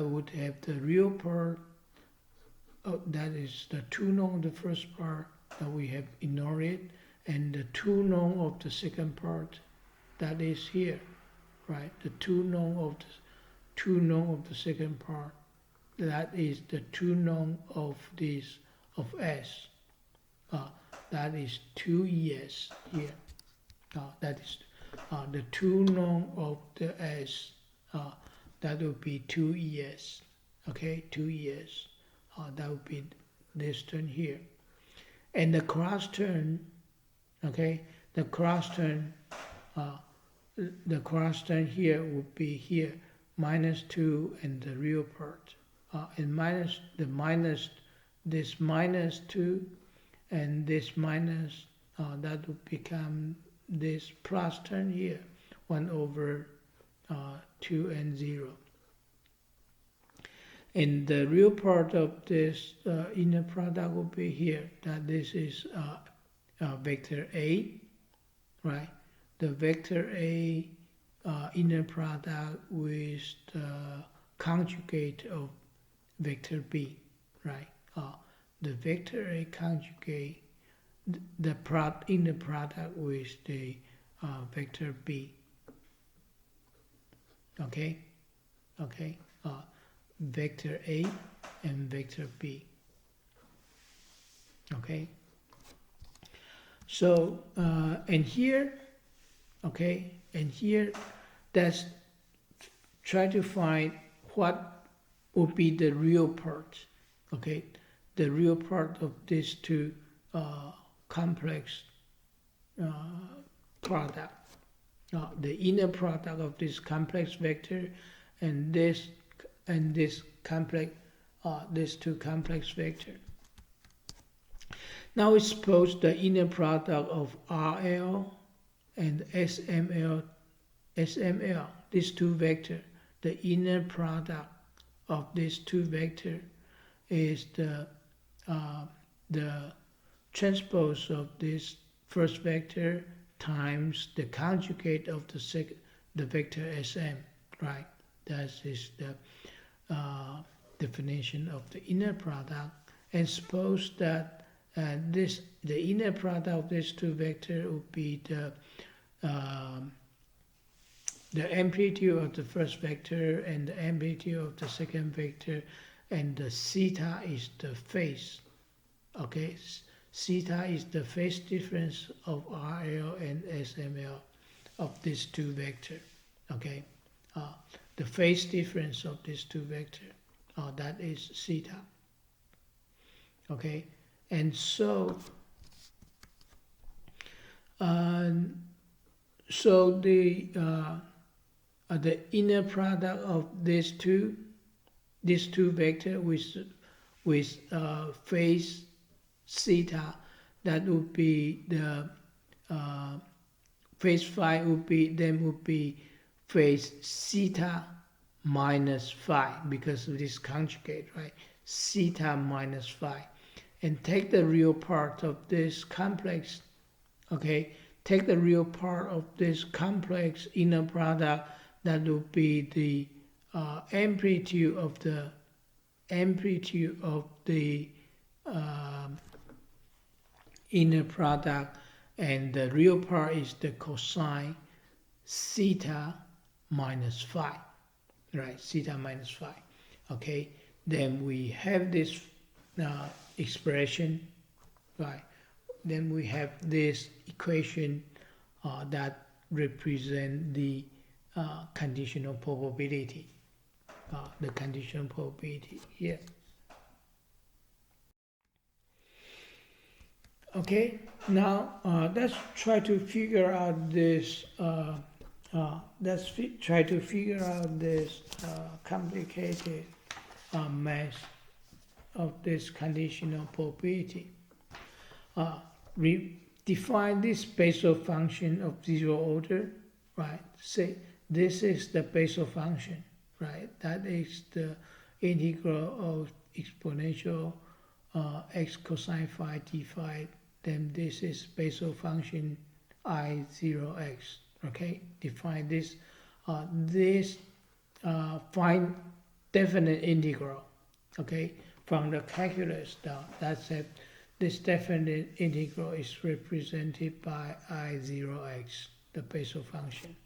would have the real part. That is the 2 norm of the first part that we have ignored it, and the 2 norm of the second part that is here, right? The 2 norm of the second part, that is the 2 norm of S. That is 2Es here. That is the 2 norm of the S. That would be 2Es. Okay, 2Es. That would be this term here. And the cross term, okay, the cross term here would be here, -2 and the real part. And this -2 and this minus, that would become this plus term here, 1/2 and 0. And the real part of this inner product will be here, that this is vector A, right? The vector A inner product with the conjugate of vector B, right? The vector A conjugate the inner product with the vector B. Okay, vector A and vector B. Okay. So and here, that's try to find what would be the real part. Okay, the real part of these two complex product. The inner product of this complex vector and this complex, these two complex vector. Now we suppose the inner product of RL and SML, these two vector, the inner product of these two vector is the transpose of this first vector times the conjugate of the vector SM, right? That is the definition of the inner product. And suppose that the inner product of these two vectors would be the amplitude of the first vector and the amplitude of the second vector, and the theta is the phase. Okay, theta is the phase difference of RL and SML of these two vectors. Okay, the phase difference of these two vectors, that is theta. Okay, and so the inner product of these two these two vectors with phase theta, that would be the phase phi would be phase theta minus phi because of this conjugate, right? Theta minus phi. And take the real part of this complex, okay? Take the real part of this complex inner product, that would be the amplitude of the inner product, and the real part is the cosine theta minus phi, right? Theta minus phi. Okay, then we have this expression, right? Then we have this equation that represent the conditional probability. The conditional probability here. Okay, now let's try to figure out this. Try to figure out this complicated math of this conditional probability. We define this Bessel function of zero order, right? Say this is the Bessel function, right? That is the integral of exponential x cosine phi d phi. Then this is Bessel function I0x. Okay, define this. Find definite integral. Okay, from the calculus down. That's it. This definite integral is represented by I0x, the Bessel function.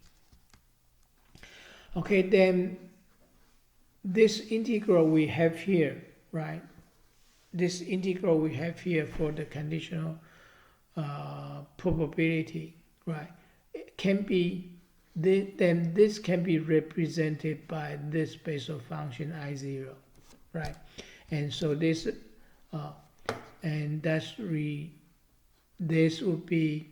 Okay, then this integral we have here, right? This integral we have here for the conditional probability, right? It can be, then this can be represented by this Bessel function I0, right? And so this, and this would be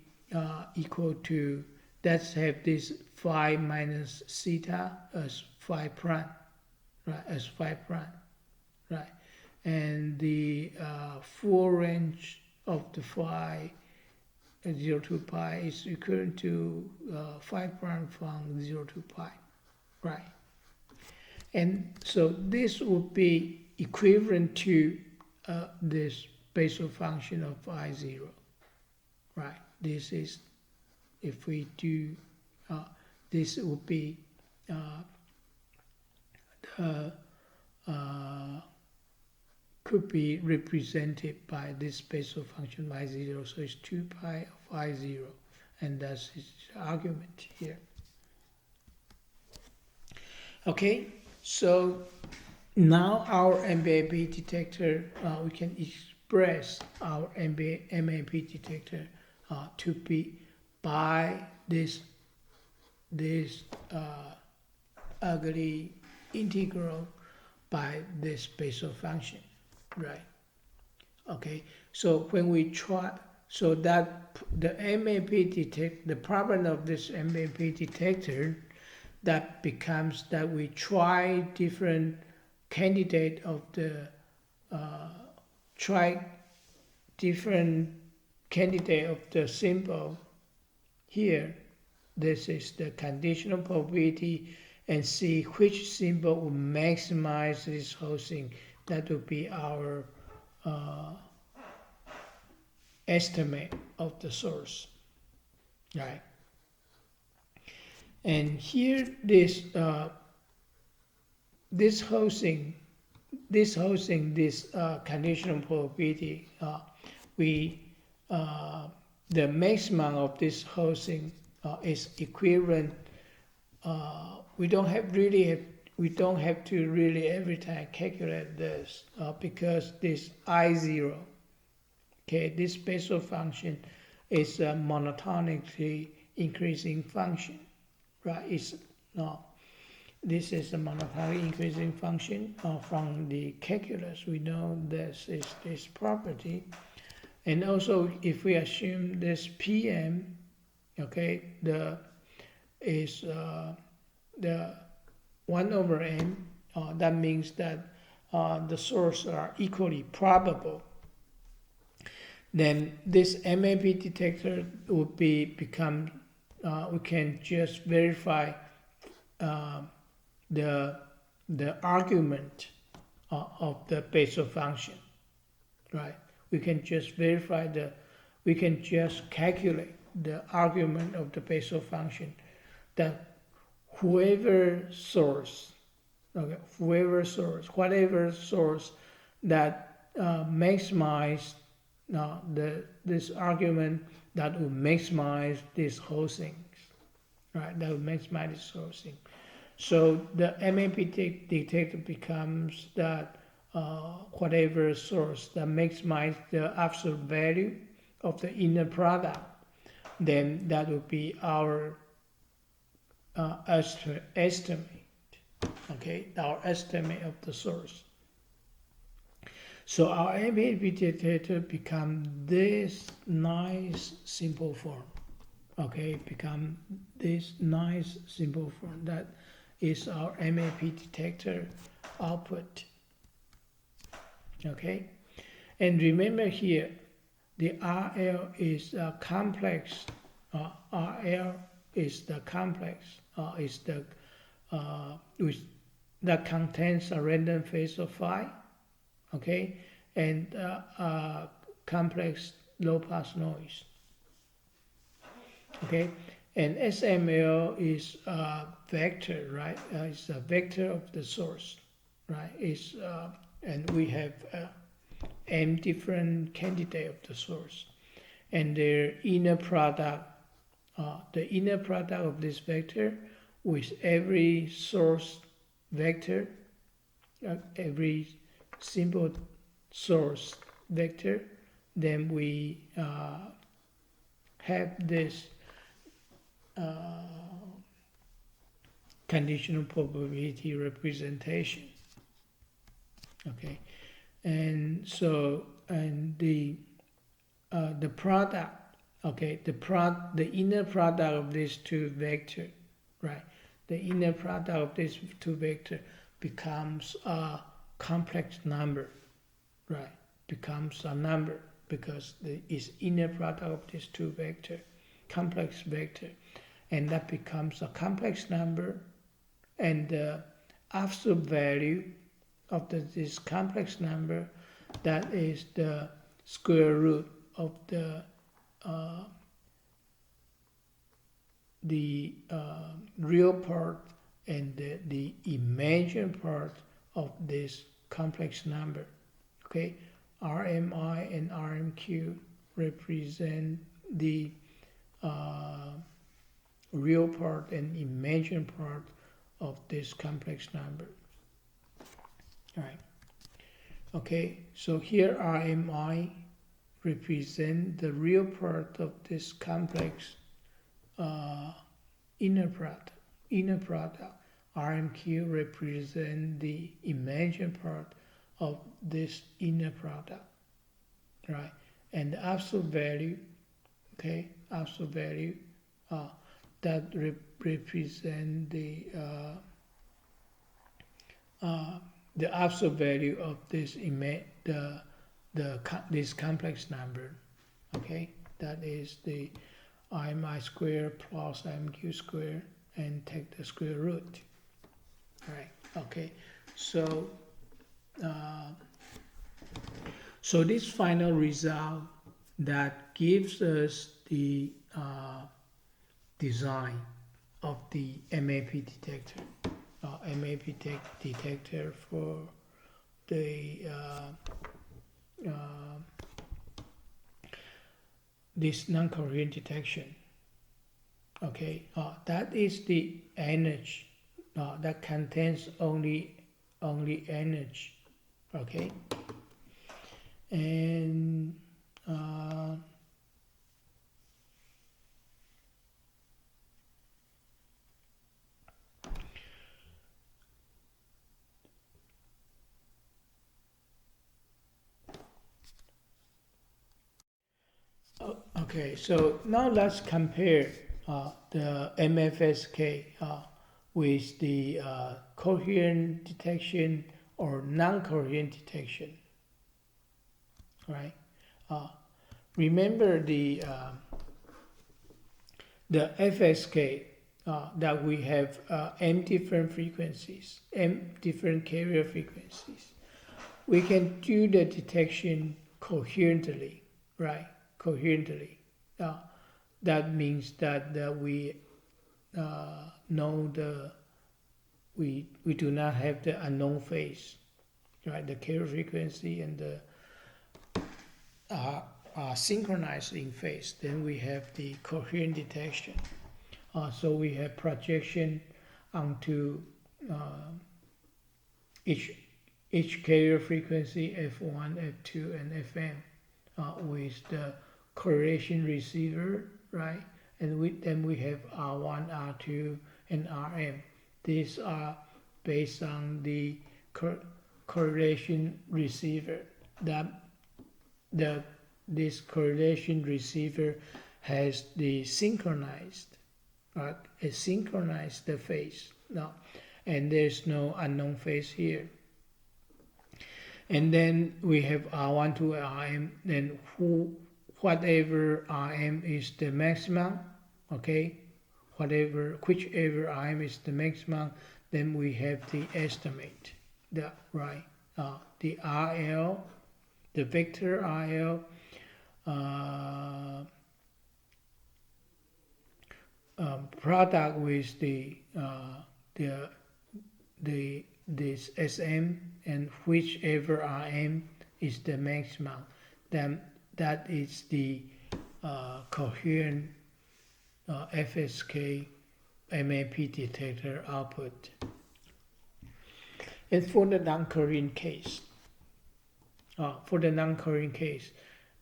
equal to, let's have this phi minus theta as phi prime, right? As phi prime, right? And the full range of the phi 0 to pi is equivalent to phi prime from 0 to pi, right? And so this would be equivalent to this Bessel function of I0, right? This is, if we do, this would be could be represented by this Bessel function I0, so it's 2 pi of I0, and that's its argument here. Okay, so now our MAP detector, we can express our MAP detector to be by this ugly integral by this Bessel function, right? Okay, so when we try, so that the MAP detector, the problem of this MAP detector, that becomes that we try different candidate of the symbol here. This is the conditional probability, and see which symbol will maximize this whole thing. That would be our estimate of the source, right? And here, this whole thing, this conditional probability, the maximum of this whole thing is equivalent. We don't have to really every time calculate this because this I0, okay, this Bessel function is a monotonically increasing function, right? This is a monotonically increasing function from the calculus. We know this is this property, and also if we assume this PM, okay, the 1 over n, that means that the source are equally probable, then this MAP detector would become we can just verify the argument of the Bessel function, right? We can just verify we can just calculate the argument of the Bessel function, that whatever source that maximize this argument that will maximize this whole thing, right? That will maximize this whole thing. So the MAP detector becomes that whatever source that maximizes the absolute value of the inner product, then that would be our estimate. Okay, our estimate of the source. So our MAP detector become this nice simple form. Okay, become this nice simple form. That is our MAP detector output. Okay, and remember here, the RL is a complex. RL is the complex. Is the that contains a random phase of phi. Okay, and complex low pass noise. Okay, and SML is a vector, right? It's a vector of the source, right? It's and we have m different candidate of the source, and their inner product, the inner product of this vector with every source vector, every simple source vector, then we have this conditional probability representation. Okay, and so the product, okay, the inner product of these two vectors, right? The inner product of these two vectors becomes a complex number, right? Becomes a number because it's inner product of these two vectors, complex vector, and that becomes a complex number, and the absolute value of this complex number, that is the square root of the real part and the imagined part of this complex number. Okay, RMI and RMQ represent the real part and imagined part of this complex number. All right. Okay, so here RMI represent the real part of this complex inner product. RMQ represent the imagined part of this inner product, right? And the absolute value, okay, absolute value that represent the absolute value of this this complex number, okay, that is the IMI square plus IMQ square, and take the square root. All right, okay, so so this final result that gives us the design of the MAP detector. MAP detector for the this non-coherent detection. Okay, that is the energy that contains only energy. Okay, and okay, so now let's compare the MFSK with the coherent detection or non-coherent detection, right? Remember the FSK that we have m different frequencies, m different carrier frequencies. We can do the detection coherently, right? Coherently. That means that we know we do not have the unknown phase, right? The carrier frequency and the are synchronized in phase. Then we have the coherent detection. So we have projection onto each carrier frequency F1, F2, and Fm with the correlation receiver, right? And then we have R1, R2, and Rm. These are based on the correlation receiver. This correlation receiver has the synchronized, synchronized the phase now, and there's no unknown phase here. And then we have R1 to Rm. Then whatever Rm is the maximum, okay, whichever Rm is the maximum, then we have the estimate, the RL, the vector RL. Product with this SM, and whichever RM is the maximum, then that is the coherent FSK MAP detector output. And for the non-coherent case,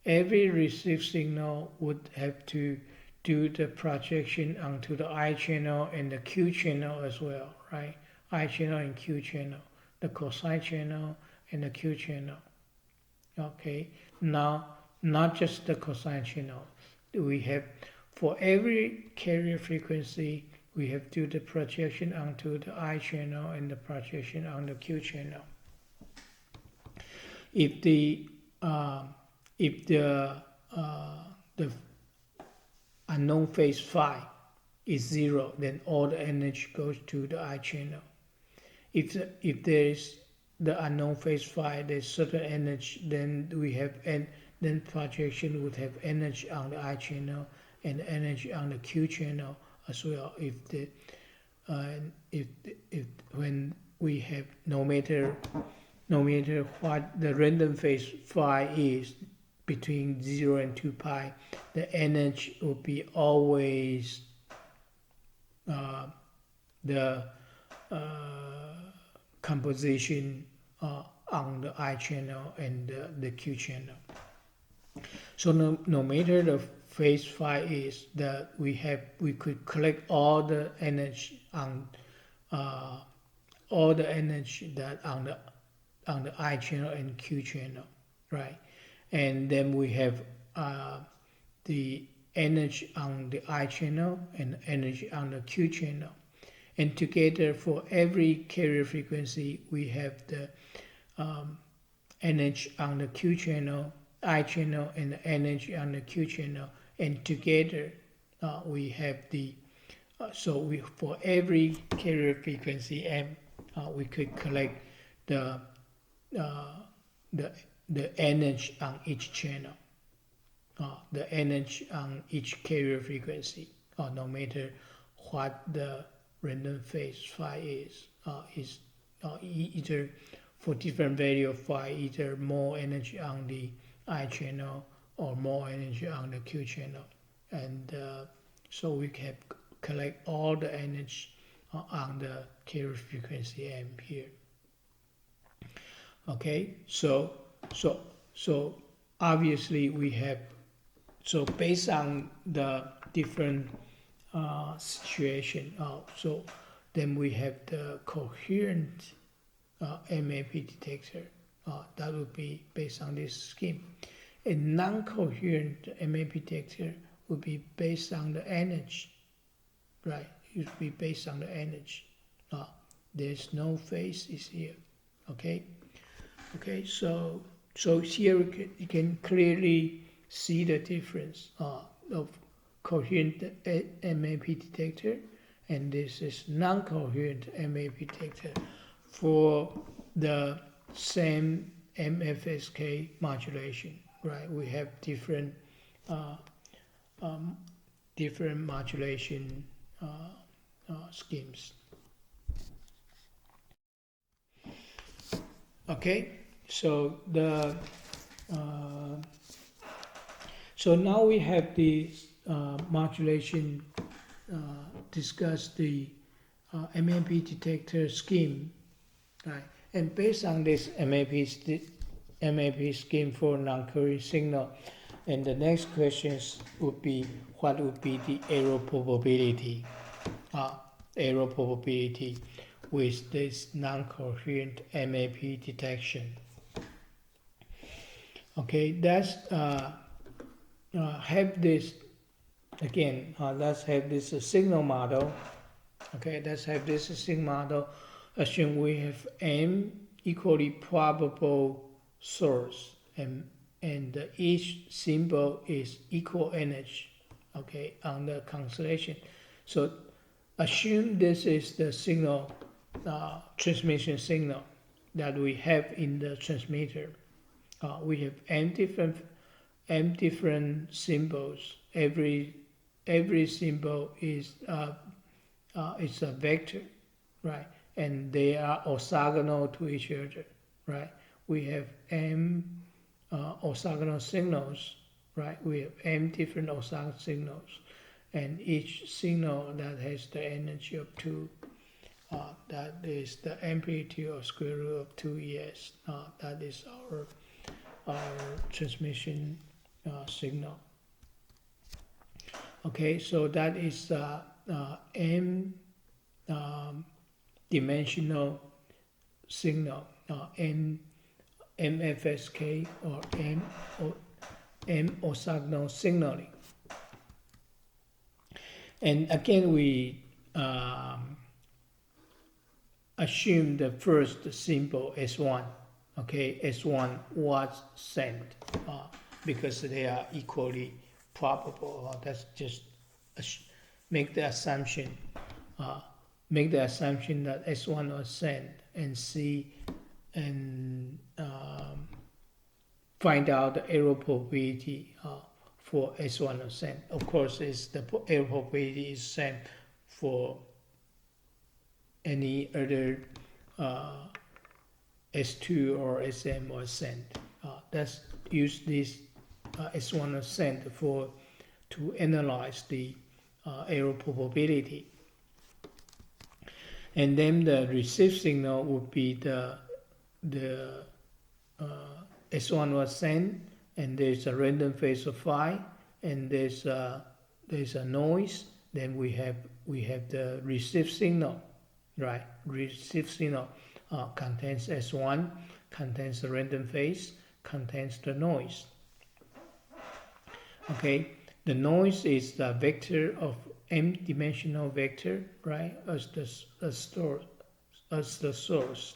every received signal would have to do the projection onto the I channel and the Q channel as well, right? I channel and Q channel, the cosine channel and the Q channel. Okay, now not just the cosine channel. We have, for every carrier frequency, we have to do the projection onto the I channel and the projection on the Q channel. If the unknown phase phi is 0, then all the energy goes to the I channel. If there is the unknown phase phi, there's certain energy, then we have then projection would have energy on the I channel and energy on the Q channel as well. When we have no matter what the random phase phi is, between 0 and 2 pi, the energy will be always the composition on the I channel and the Q channel. So no matter the phase phi is, that we could collect all the energy on that on the I channel and Q channel, right? And then we have the energy on the I channel and energy on the Q channel. And together, for every carrier frequency, we have the energy on the Q channel, I channel, and the energy on the Q channel. And together, we have the, for every carrier frequency M, we could collect the energy on each channel, the energy on each carrier frequency, no matter what the random phase phi is either for different value of phi, either more energy on the I channel or more energy on the Q channel. And so we can collect all the energy on the carrier frequency M here. Okay, so obviously we have, so based on the different situation, so then we have the coherent MAP detector. That would be based on this scheme. A non-coherent MAP detector would be based on the energy, right? It would be based on the energy. There's no phase is here. Okay, so here you can clearly see the difference of coherent MAP detector, and this is non-coherent MAP detector for the same MFSK modulation, right? We have different modulation schemes. Okay, so so now we have the modulation, discuss the MAP detector scheme, right? And based on this MAP scheme for non-coherent signal, and the next questions would be, what would be the error probability? With this non-coherent MAP detection. Okay, that's have this again. Let's have this signal model. Okay, let's have this signal model. Assume we have m equally probable source, and each symbol is equal energy. Okay, on the constellation. So assume this is the signal, transmission signal that we have in the transmitter. We have m different symbols. Every symbol is a vector, right? And they are orthogonal to each other, right? We have m orthogonal signals, right? We have m different orthogonal signals, and each signal that has the energy of 2, that is the amplitude or square root of 2es. That is our transmission signal. Okay, so that is m dimensional signal, MFSK or M orthogonal signaling. And again, we assume the first symbol S1. Okay, S1 was sent because they are equally probable. That's just make the assumption. Make the assumption that S1 was sent, and see and find out the error probability for S1 was sent. Of course, is the error probability is sent for any other S2 or SM was sent. Let's use this S1 was sent to analyze the error probability. And then the received signal would be the S1 was sent, and there's a random phase of phi, and there's a noise. Then we have the received signal, right? Received signal contains S1, contains the random phase, contains the noise. Okay, the noise is the vector of m-dimensional vector, right? As the source,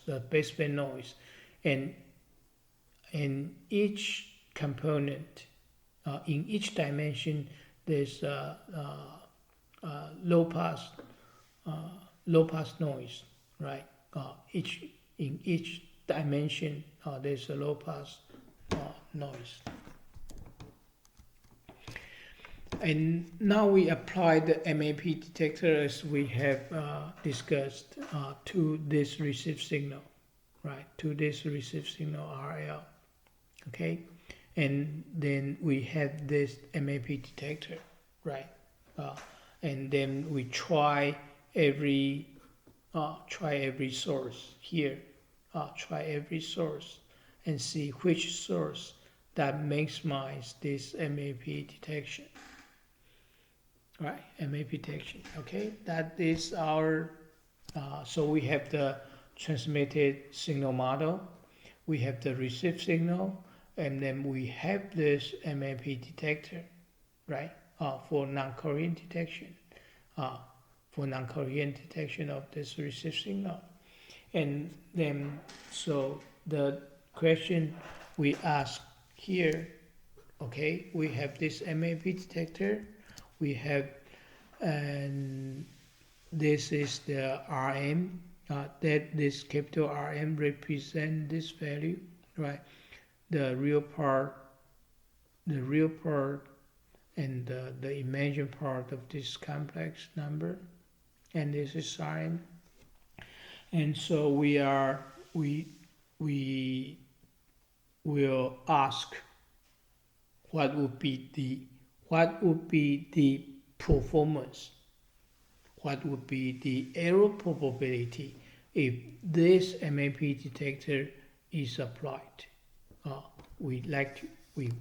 the baseband noise, and in each component, in each dimension, there's a low pass noise, right? In each dimension, there's a low pass noise. And now we apply the MAP detector as we have discussed to this received signal, right? To this received signal RL, okay? And then we have this MAP detector, right? And then we try every source here, try every source and see which source that maximize this MAP detection. Right, MAP detection. Okay, that is our. So we have the transmitted signal model, we have the received signal, and then we have this MAP detector, right? For non-coherent detection, of this received signal, And then, so the question we ask here, okay, we have this MAP detector, we have, and this is the RM, that this capital RM represent this value, right? The real part, and the imagined part of this complex number, and this is RM. And so we will ask what would be the performance, what would be the error probability if this MAP detector is applied. We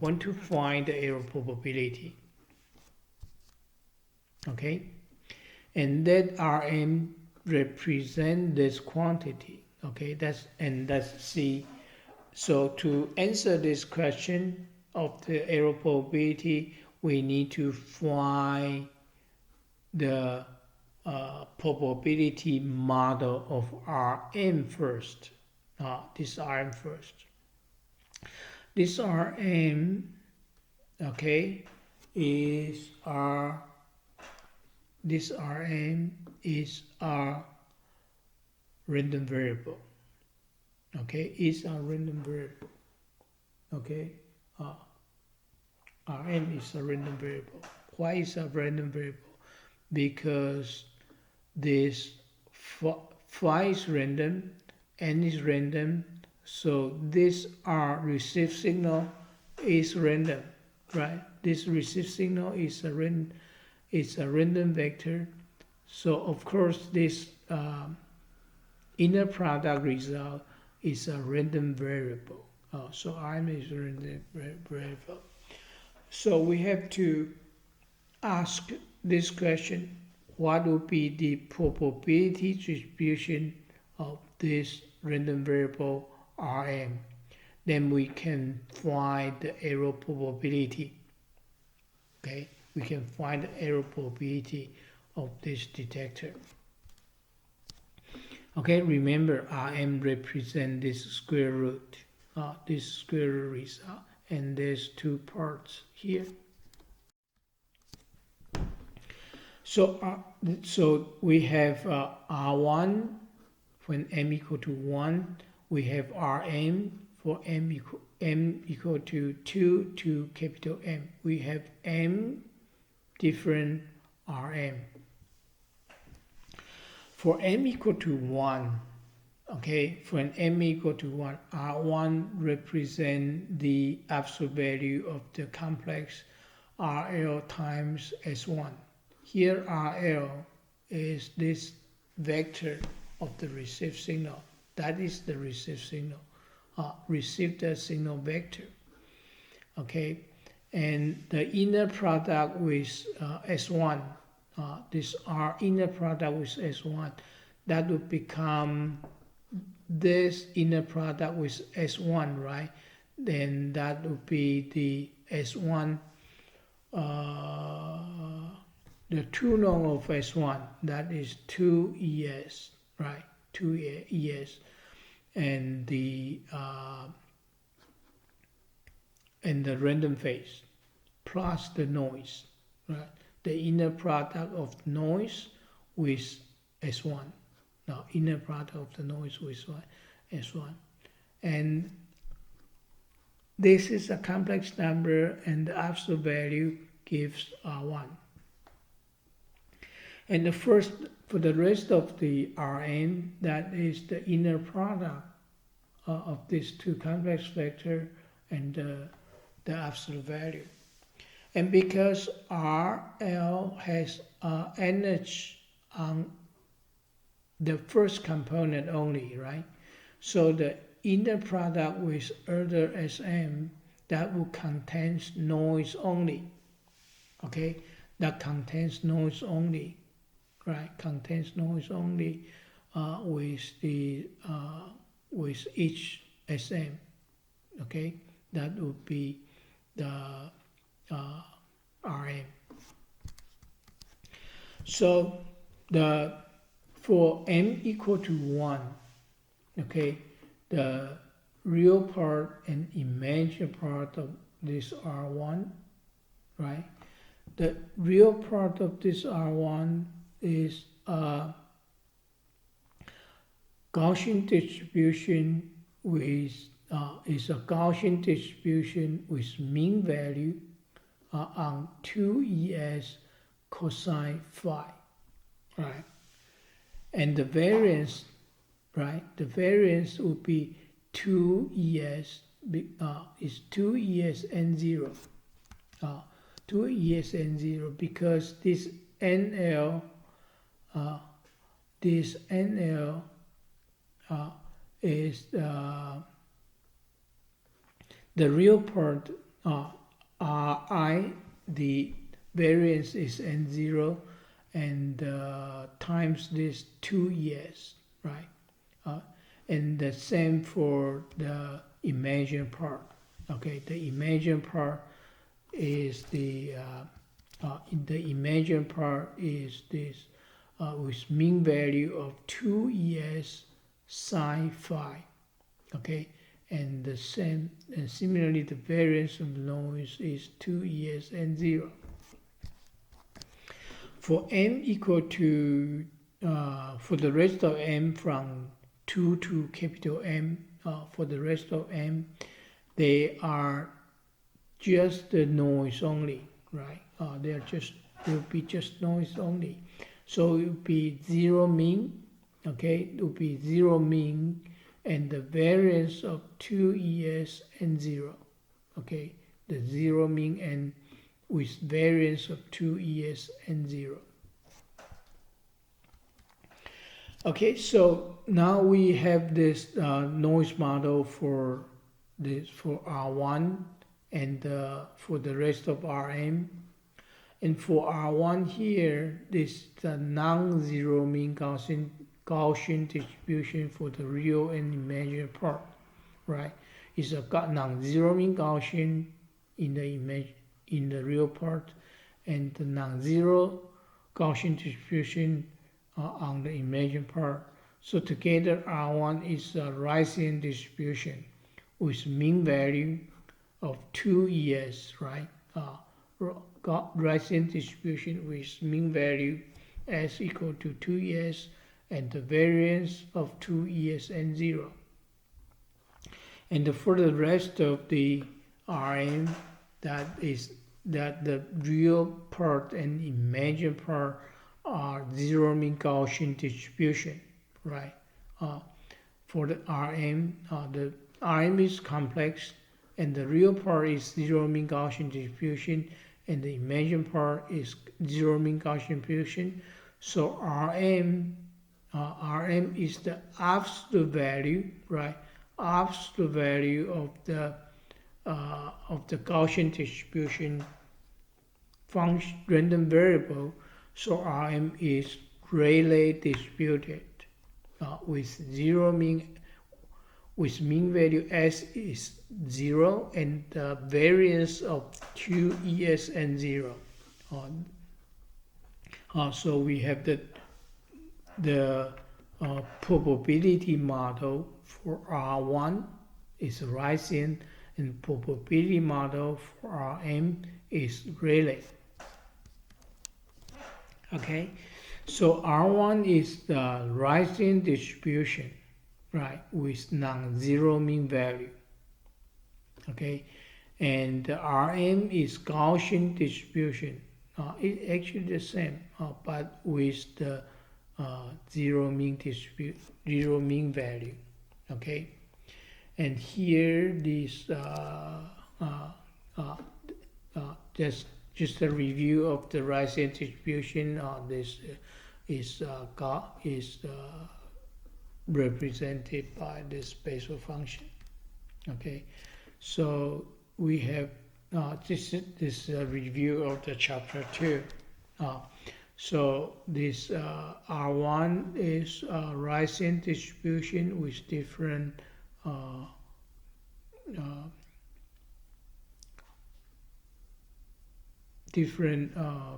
want to find the error probability. Okay, and that RM represent this quantity. Okay, that's C. So to answer this question of the error probability, we need to find the probability model of Rm first. This Rm first. This Rm, okay, is our. This Rm is our random variable. Okay, is a random variable. Okay, Rm is a random variable. Why is a random variable? Because this phi is random, n is random, so this R received signal is random, right? This received signal is a random vector. So of course this inner product result is a random variable. So Rm is a random variable. So we have to ask this question: what would be the probability distribution of this random variable Rm? Then we can find the error probability. Okay, we can find the error probability of this detector. Okay, remember Rm represents this square root, result, and there's two parts here. So we have R1 when m equal to 1. We have Rm for m equal to 2 to capital M. We have m different Rm. For m equal to 1, okay, when m equal to 1, R1 represents the absolute value of the complex RL times S1. Here RL is this vector of the received signal. That is the received signal, received signal vector. Okay, and the inner product with S1, this R inner product with S1, that would become this inner product with S1, right? Then that would be the S1, the two norm of S1, that is 2ES, right? 2ES, and the random phase plus the noise, right? The inner product of noise with S1. Now, inner product of the noise with S1. And this is a complex number, and the absolute value gives R1. And for the rest of the Rn, that is the inner product of these two complex vector and the absolute value. And because RL has energy on the first component only, right? So the inner product with other SM, that will contain noise only. Okay, that contains noise only, right? Contains noise only with each SM. Okay, that would be the Rm. So for m equal to 1, okay, the real part and imagined part of this R1, right? The real part of this R1 is a Gaussian distribution with mean value on 2es cosine phi, right? And the variance, right? The variance would be 2es is 2es n0, 2es n0, because this NL is the real part, Ri, the variance is n0, and times this 2es, right? And the same for the imagined part. Okay, the imagined part is the imagined part is this with mean value of 2es sine phi. Okay, and the same, and similarly the variance of noise is 2es n0. For m equal to for the rest of m from 2 to capital M, for the rest of m, they are just the noise only, right? They will be just noise only. So it will be zero mean, okay? It will be zero mean, and the variance of 2es n0, okay? The zero mean and with variance of 2es n0. Okay, so now we have this noise model for R1 and for the rest of Rm. And for R1 here, this is the non-zero mean Gaussian distribution for the real and imagined part, right? It's a non-zero mean Gaussian in the real part, and the non-zero Gaussian distribution on the imagined part. So together R1 is a Ricine distribution with mean value of 2es, right? Ricine distribution with mean value s equal to 2es and the variance of 2es n0. And for the rest of the Rm, that the real part and imagined part are zero mean Gaussian distribution, right? For the Rm is complex, and the real part is zero mean Gaussian distribution, and the imagined part is zero mean Gaussian distribution. So Rm is the absolute value, right? Absolute value of the Gaussian distribution function random variable. So Rm is Rayleigh distributed with zero mean, with mean value s is 0 and the variance of 2es n0. So we have the probability model for R1 is Ricine, and probability model for Rm is Rayleigh. Okay, so R1 is the Ricine distribution, right, with non-zero mean value. Okay, and Rm is Gaussian distribution. It's actually the same, but with the zero mean value. Okay, and here this just a review of the Ricine distribution. This is represented by this spatial function. Okay, so we have this review of the chapter 2. So this R1 is Ricine distribution with different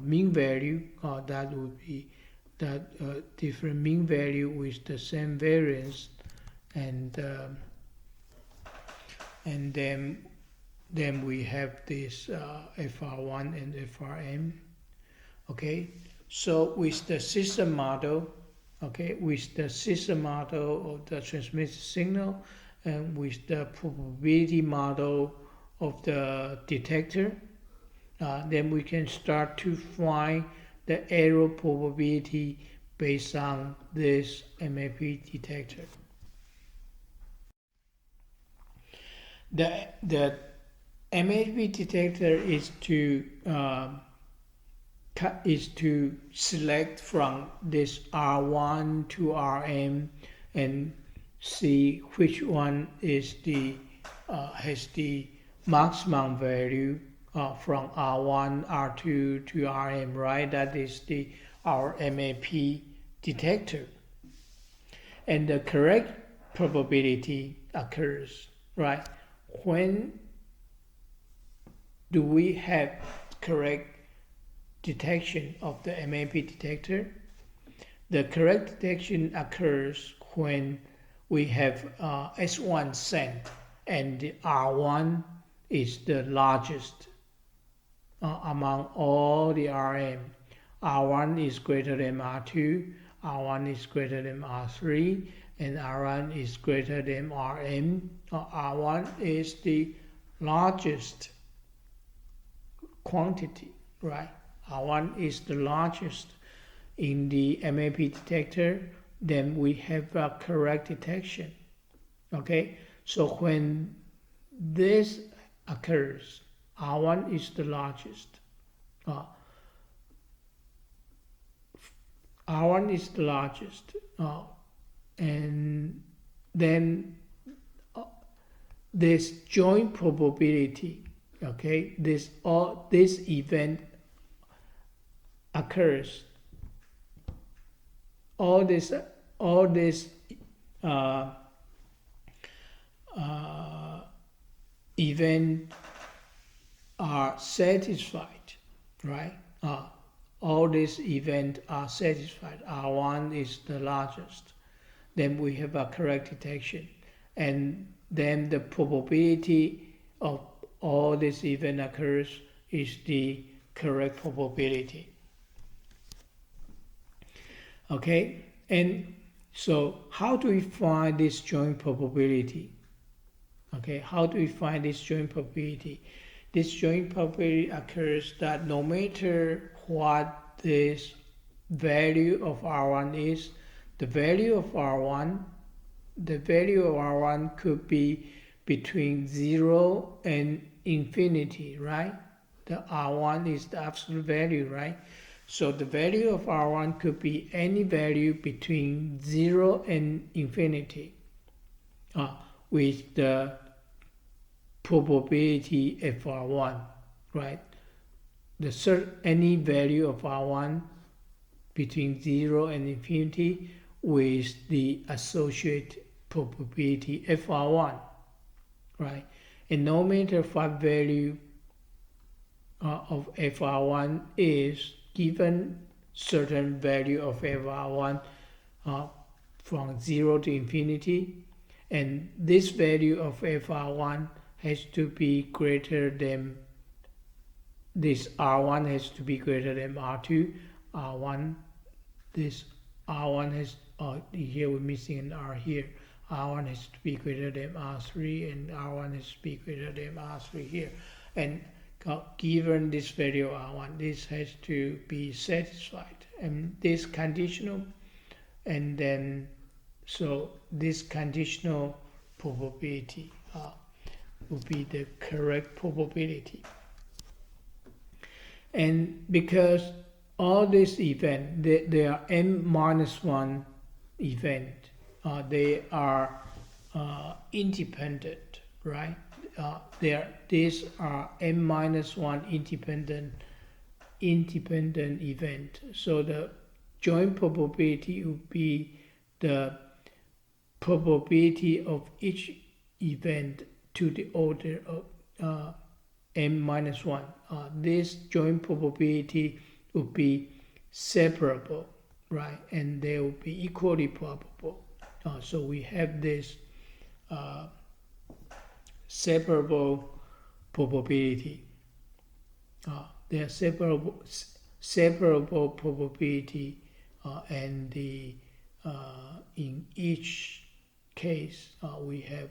mean value. That would be different mean value with the same variance, and then we have this FR1 and FRM. Okay, so with the system model, with the system model of the transmitted signal and with the probability model of the detector, then we can start to find the error probability based on this MAP detector. The MAP detector is to select from this R1 to Rm and see which one is has the maximum value from R1, R2 to Rm, right? That is our MAP detector. And the correct probability occurs, right? When do we have correct detection of the MAP detector? The correct detection occurs when we have S1 sent and the R1 is the largest among all the Rm. R1 is greater than R2, R1 is greater than R3, and R1 is greater than Rm. R1 is the largest quantity, right? R1 is the largest in the MAP detector, then we have a correct detection. Okay, so when this occurs, R1 is the largest. R1 is the largest, and then this joint probability, okay, this event occurs. All this event are satisfied, right? All these events are satisfied. R1 is the largest. Then we have a correct detection, and then the probability of all this event occurs is the correct probability. Okay, and so how do we find this joint probability? Okay, how do we find this joint probability? This joint probability occurs that no matter what this value of R1 is, the value of R1 could be between 0 and infinity, right? The R1 is the absolute value, right? So the value of R1 could be any value between 0 and infinity with the probability FR1, right? Any value of R1 between 0 and infinity with the associated probability FR1, right? And no matter what value of FR1 is, given certain value of FR1 from 0 to infinity, and this value of FR1 has to be greater than, this R1 has to be greater than R2, this R1 has, here we're missing an R here, R1 has to be greater than R3 and R1 has to be greater than R3 here. And given this value of R1, this has to be satisfied. And this conditional, and then, so this conditional probability will be the correct probability. And because all these events, they are n-1 event, they are independent, right? These are n-1 independent event. So the joint probability would be the probability of each event to the order of n-1. This joint probability would be separable, right? And they will be equally probable. So we have this separable probability. They are separable probability, and in each case we have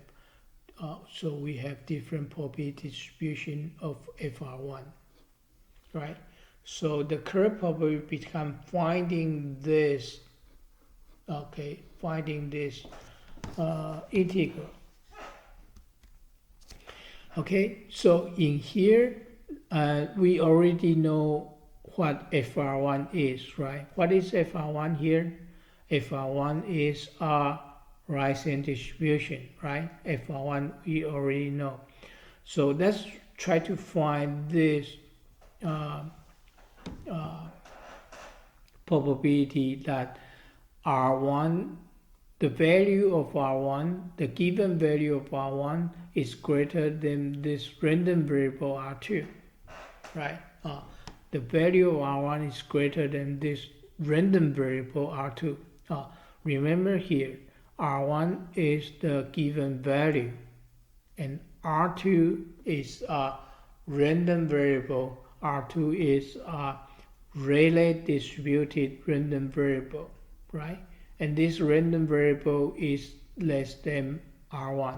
different probability distribution of FR1, right? So the correct probability become finding this integral. Okay, so in here we already know what FR1 is, right? What is FR1 here? FR1 is our right-hand distribution, right? FR1 we already know. So let's try to find this probability that R1, the value of R1, the given value of R1 is greater than this random variable R2, right? The value of R1 is greater than this random variable R2. Remember here, R1 is the given value and R2 is a random variable. R2 is a Rayleigh distributed random variable, right? And this random variable is less than R1.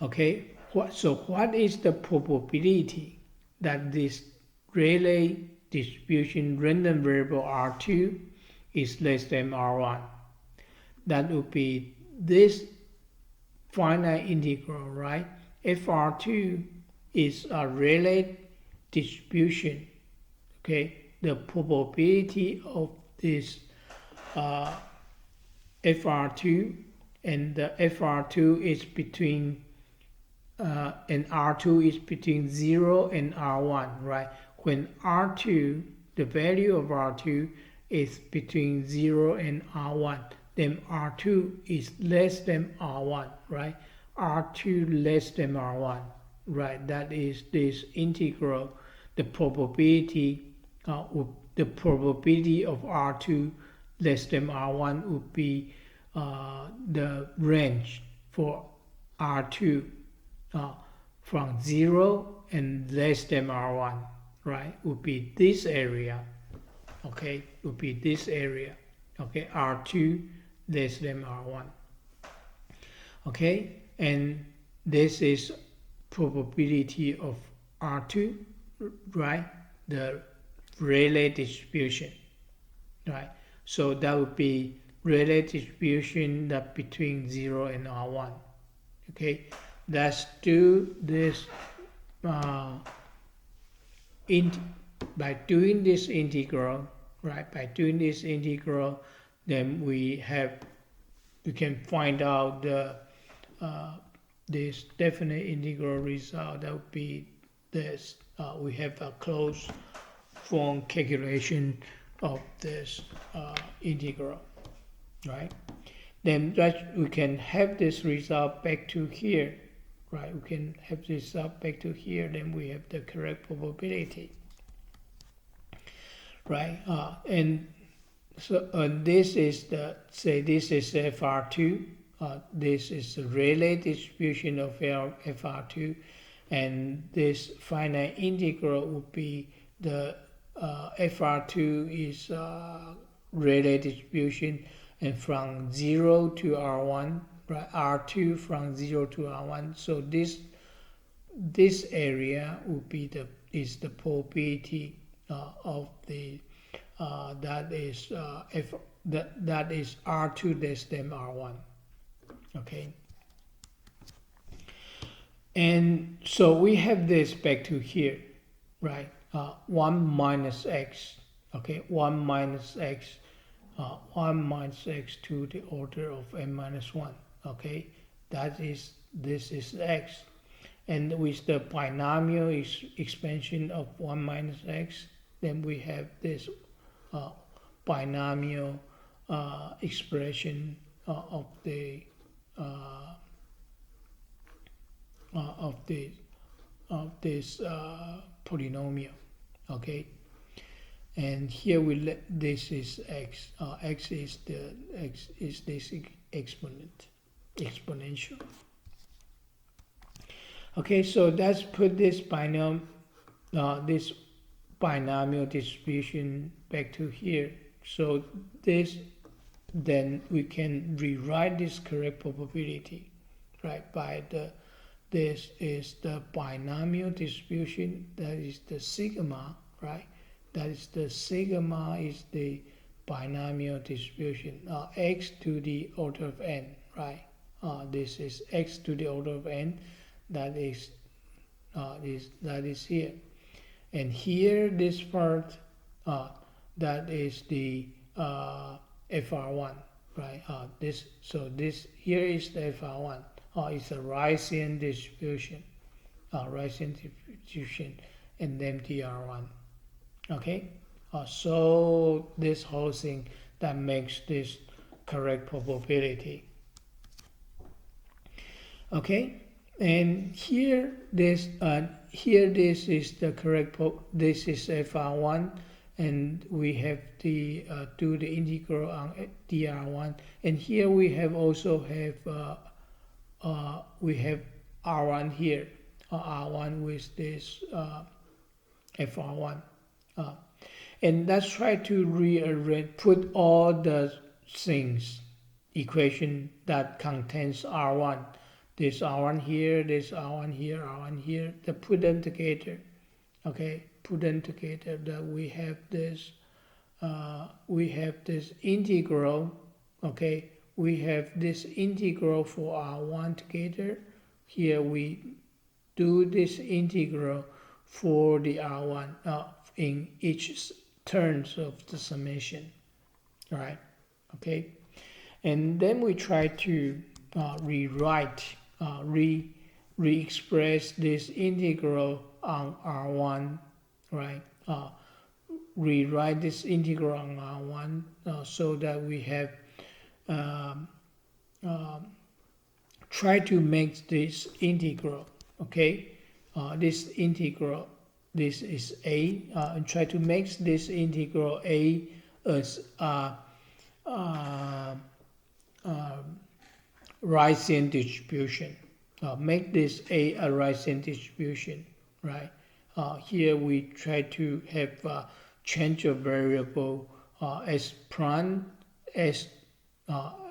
Okay, so what is the probability that this Rayleigh distribution random variable R2 is less than R1? That would be this finite integral, right? FR2 is a Rayleigh distribution. Okay, the probability of this FR2 and the FR2 is between and R2 is between 0 and R1, right? When R2, the value of R2 is between 0 and R1, then R2 is less than R1, right? R2 less than R1, right? That is this integral. The probability of R2 less than R1 would be the range for R2 from 0 and less than R1, right? Would be this area, okay? Would be this area, okay? R2 less than R1, okay? And this is probability of R2, right? The Rayleigh distribution, right? So that would be Rayleigh distribution that between 0 and R1, okay? Let's do this by doing this integral, right? By doing this integral, then we can find out the this definite integral result. That would be this. We have a closed form calculation of this integral, right? Then we can have this result back to here, right? We can have this result back to here, then we have the correct probability, right? And so this is this is FR2. This is the Rayleigh distribution of FR2, and this finite integral would be the FR2 is Rayleigh distribution, and from 0 to R1, right? R2 from 0 to R1. So this area would be the probability of the that is that is R2 less than R1. Okay. And so we have this back to here, right? 1 minus x, okay, 1 minus x, 1 minus x to the order of n minus 1, okay? This is x. And with the binomial expansion of 1 minus x, then we have this binomial expression of this polynomial, okay? And here this is x. X is this exponent, exponential. Okay, so let's put this binomial distribution back to here. So this, then we can rewrite this correct probability, right? By this is the binomial distribution, that is the sigma, right? That is the sigma is the binomial distribution, x to the order of n, right? This is x to the order of n, that is here, and here this part, that is the FR1, right? This here is the FR1. It's a Ricean distribution, and then TR1. Okay, so this whole thing that makes this correct probability. Okay, and here this is the correct. This is FR1, and we have the do the integral on dr1, and here we have also have we have r1 here, r1 with this FR1, and let's try to rearrange, put all the things, equation that contains r1, this r1 here, this r1 here, r1 here, to put them together. Okay, put them together, that we have this integral. Okay, we have this integral for r1 together. Here we do this integral for the r1 in each terms of the summation, right? Okay, and then we try to rewrite, re-express this integral on r1, right? Rewrite this integral on r1, so that we have try to make this integral. Okay, this integral, this is a, and try to make this integral a as Ricean distribution. Make this a Ricean distribution, right? Here we try to have change of variable s prime, s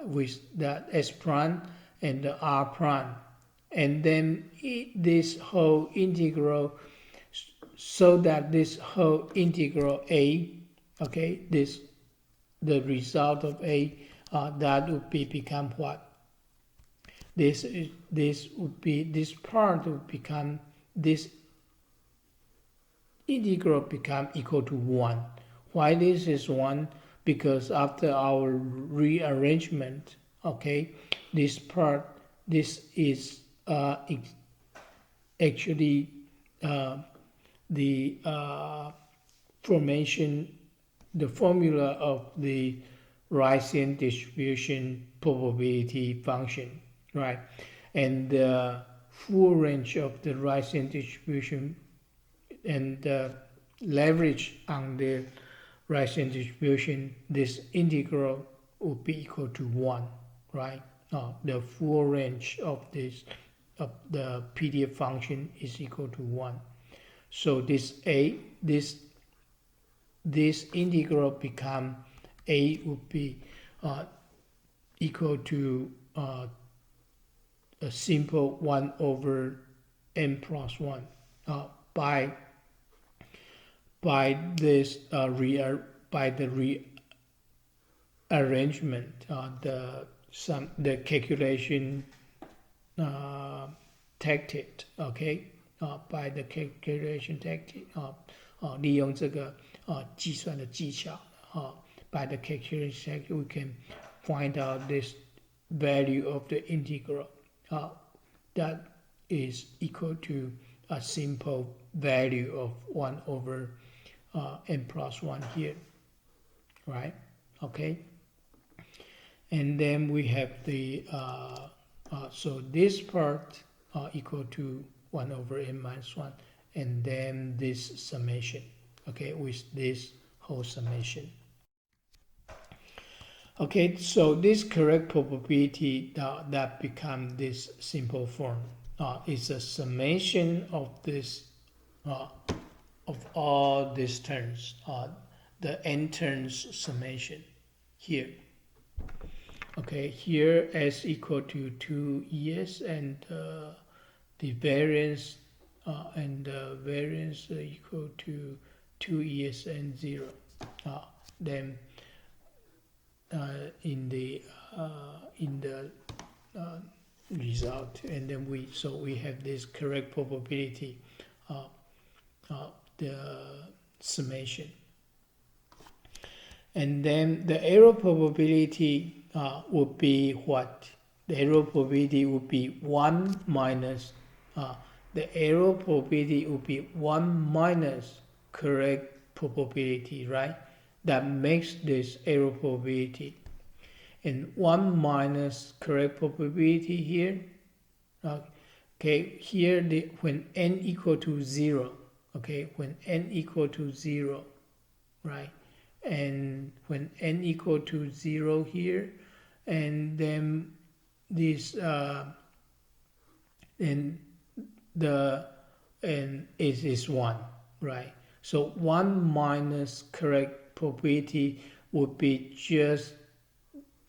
with that s prime and the r prime, and then this whole integral, so that this whole integral a, okay, this the result of a, that would become what? This would be, this part would become, this integral become equal to 1. Why this is 1? Because after our rearrangement, okay, this part, this is actually the formation, the formula of the Ricean distribution probability function, right? And the full range of the Ricean distribution and leverage on the Ricean distribution, this integral will be equal to 1, right? The full range of this, of the PDF function, is equal to 1. So this a, this integral become, a would be equal to a simple 1 over n plus 1 by this by the rearrangement, the calculation tactic, okay, by the calculation tactic, 利用这个计算的技巧, by the calculation tactic we can find out this value of the integral, that is equal to a simple value of 1 over n plus 1 here, right? Okay, and then we have the so this part equal to 1 over n minus 1, and then this summation, okay, with this whole summation. Okay, so this correct probability that become this simple form is a summation of this of all these terms, the n terms summation here. Okay, here s equal to 2es and the variance equal to 2es and 0. Then in the result, and then we have this correct probability, the summation, and then the error probability would be what? The error probability would be 1 minus the error probability would be 1 minus correct probability, right? That makes this error probability. And 1 minus correct probability here. Okay, here when n equal to 0, okay, when n equal to 0, right? And when n equal to 0 here, and then this and the n is 1, right? So 1 minus correct probability would be just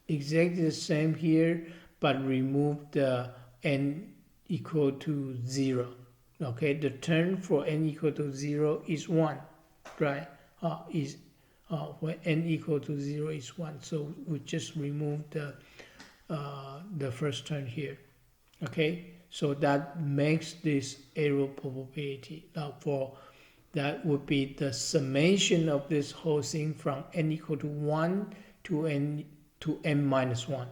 exactly the same here, but remove the n equal to 0. Okay, the term for n equal to 0 is 1, right? When n equal to 0 is 1, so we just remove the first term here. Okay, so that makes this error probability. Now that would be the summation of this whole thing from n equal to 1 to n minus 1.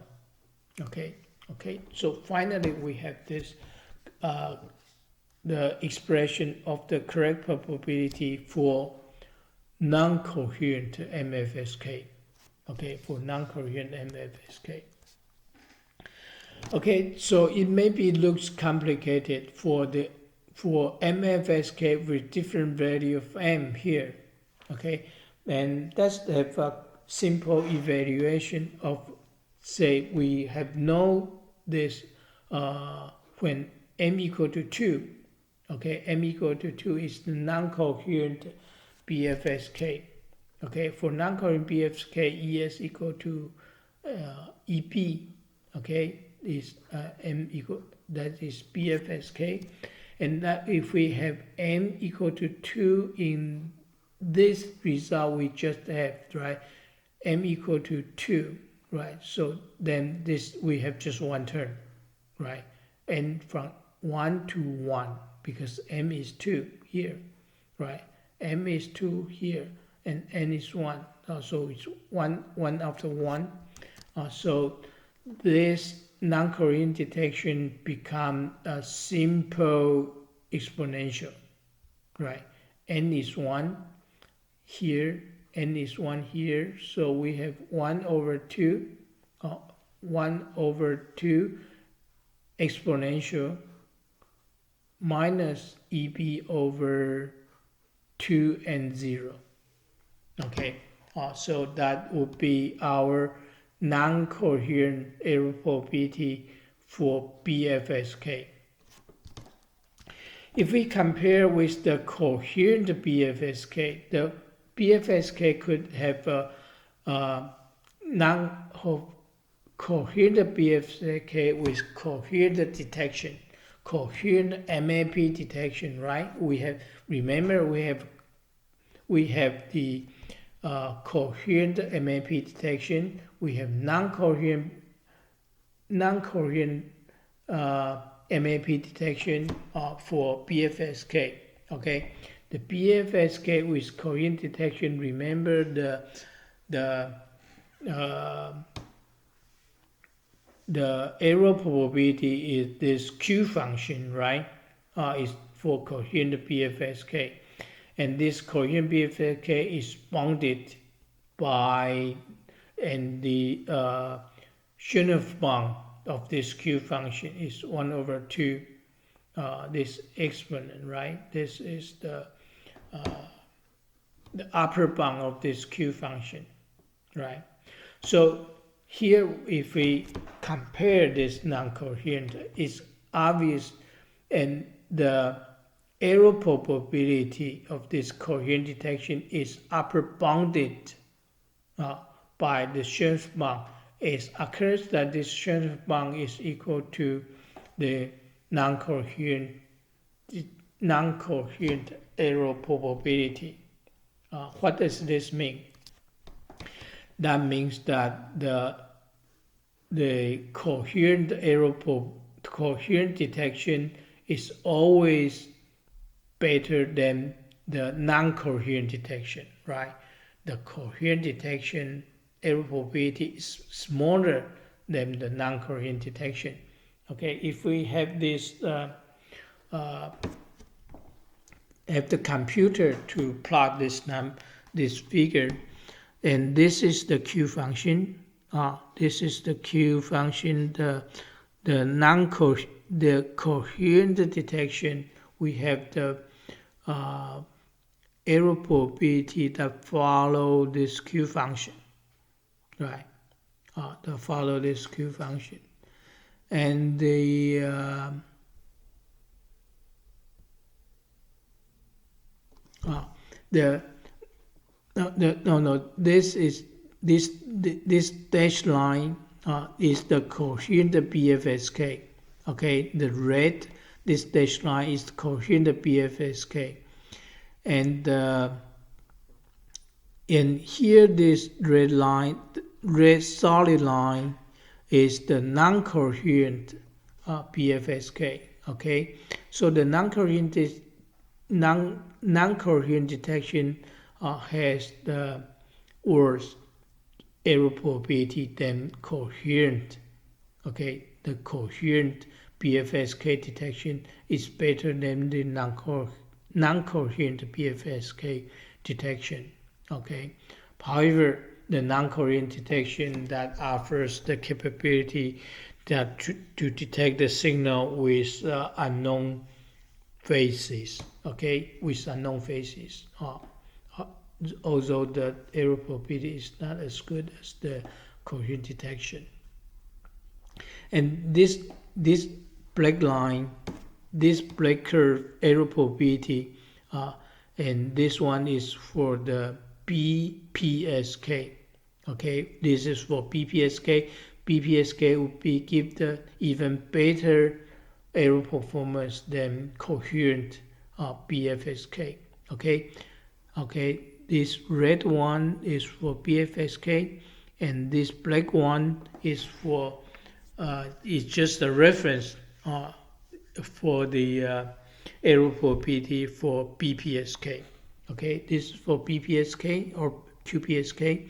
Okay, so finally we have this the expression of the correct probability for non-coherent MFSK. Okay, for non-coherent MFSK. Okay, so it maybe looks complicated for MFSK with different value of m here. Okay, and let's have a simple evaluation of, say, we have known this when m equal to 2. Okay, m equal to 2 is the non-coherent BFSK. Okay, for non-coherent BFSK, ES equal to EP. Okay, is m equal, that is BFSK, and that if we have m equal to 2 in this result we just have, right, m equal to 2, right? So then this we have just one term, right? And from 1 to 1, because m is 2 here, right? M is 2 here, and n is 1. So it's 1 after 1. So this non-coherent detection become a simple exponential, right? N is 1 here, n is 1 here, so we have 1 over 2 exponential minus EB over 2 and 0. Okay, so that would be our non-coherent error probability for BFSK. If we compare with the coherent BFSK, the BFSK could have a non-coherent BFSK with coherent detection, coherent MAP detection, right? Remember we have the coherent MAP detection. We have non-coherent MAP detection for BFSK. Okay, the BFSK with coherent detection. Remember the error probability is this Q function, right? Is for coherent BFSK, and this coherent BFSK is bounded by, and the Chernoff bound of this Q function is 1 over 2, this exponent, right? This is the upper bound of this Q function, right? So here, if we compare this non-coherent, it's obvious, and the error probability of this coherent detection is upper bounded by the strength bound. It occurs that this strength bound is equal to the non-coherent error probability. What does this mean? That means that the coherent detection is always better than the non-coherent detection, right? The coherent detection error probability is smaller than the non-coherent detection. Okay, if we have this, have the computer to plot this figure, and this is the Q function. This is the Q function. The coherent detection, we have the error probability that follow this Q function, right? That follow this Q function, and this dashed line is the coherent BFSK. Okay, the red, this dashed line is the coherent BFSK, and here this red solid line is the non-coherent BFSK. Okay, so the non-coherent detection has the worse error probability than coherent. Okay, the coherent BFSK detection is better than the non-coherent BFSK detection. Okay, however, the non-coherent detection that offers the capability that to detect the signal with unknown phases. Okay, with unknown phases. Although the error probability is not as good as the coherent detection. And this black line, this black curve error probability, and this one is for the BPSK. Okay, this is for BPSK. BPSK would give the even better error performance than coherent BFSK. Okay, this red one is for BFSK, and this black one is for it's just a reference for the error probability for BPSK. Okay, this is for BPSK or QPSK,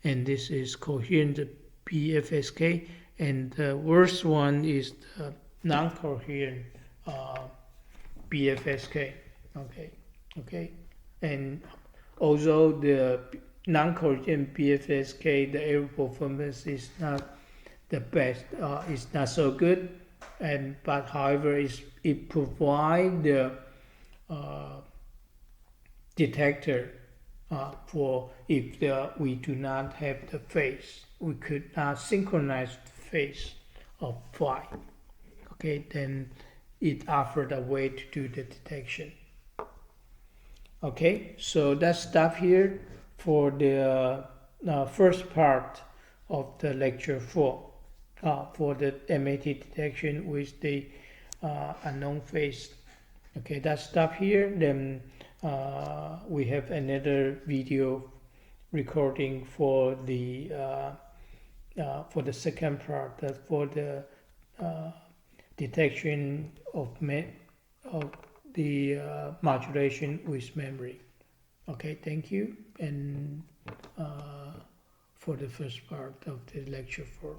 and this is coherent BFSK, and the worst one is the non-coherent BFSK. Okay, and although the non-coherent BFSK, the error performance is not the best, it's not so good, but however, it provides the detector for if we do not have the phase, we could not synchronize the phase of phi. Okay, then it offered a way to do the detection. Okay, so let's stop here for the first part of the lecture 4 for the MAT detection with the unknown phase. Okay, let's stop here. Then we have another video recording for the second part, for the detection of the modulation with memory. Okay, thank you, and for the first part of the lecture 4.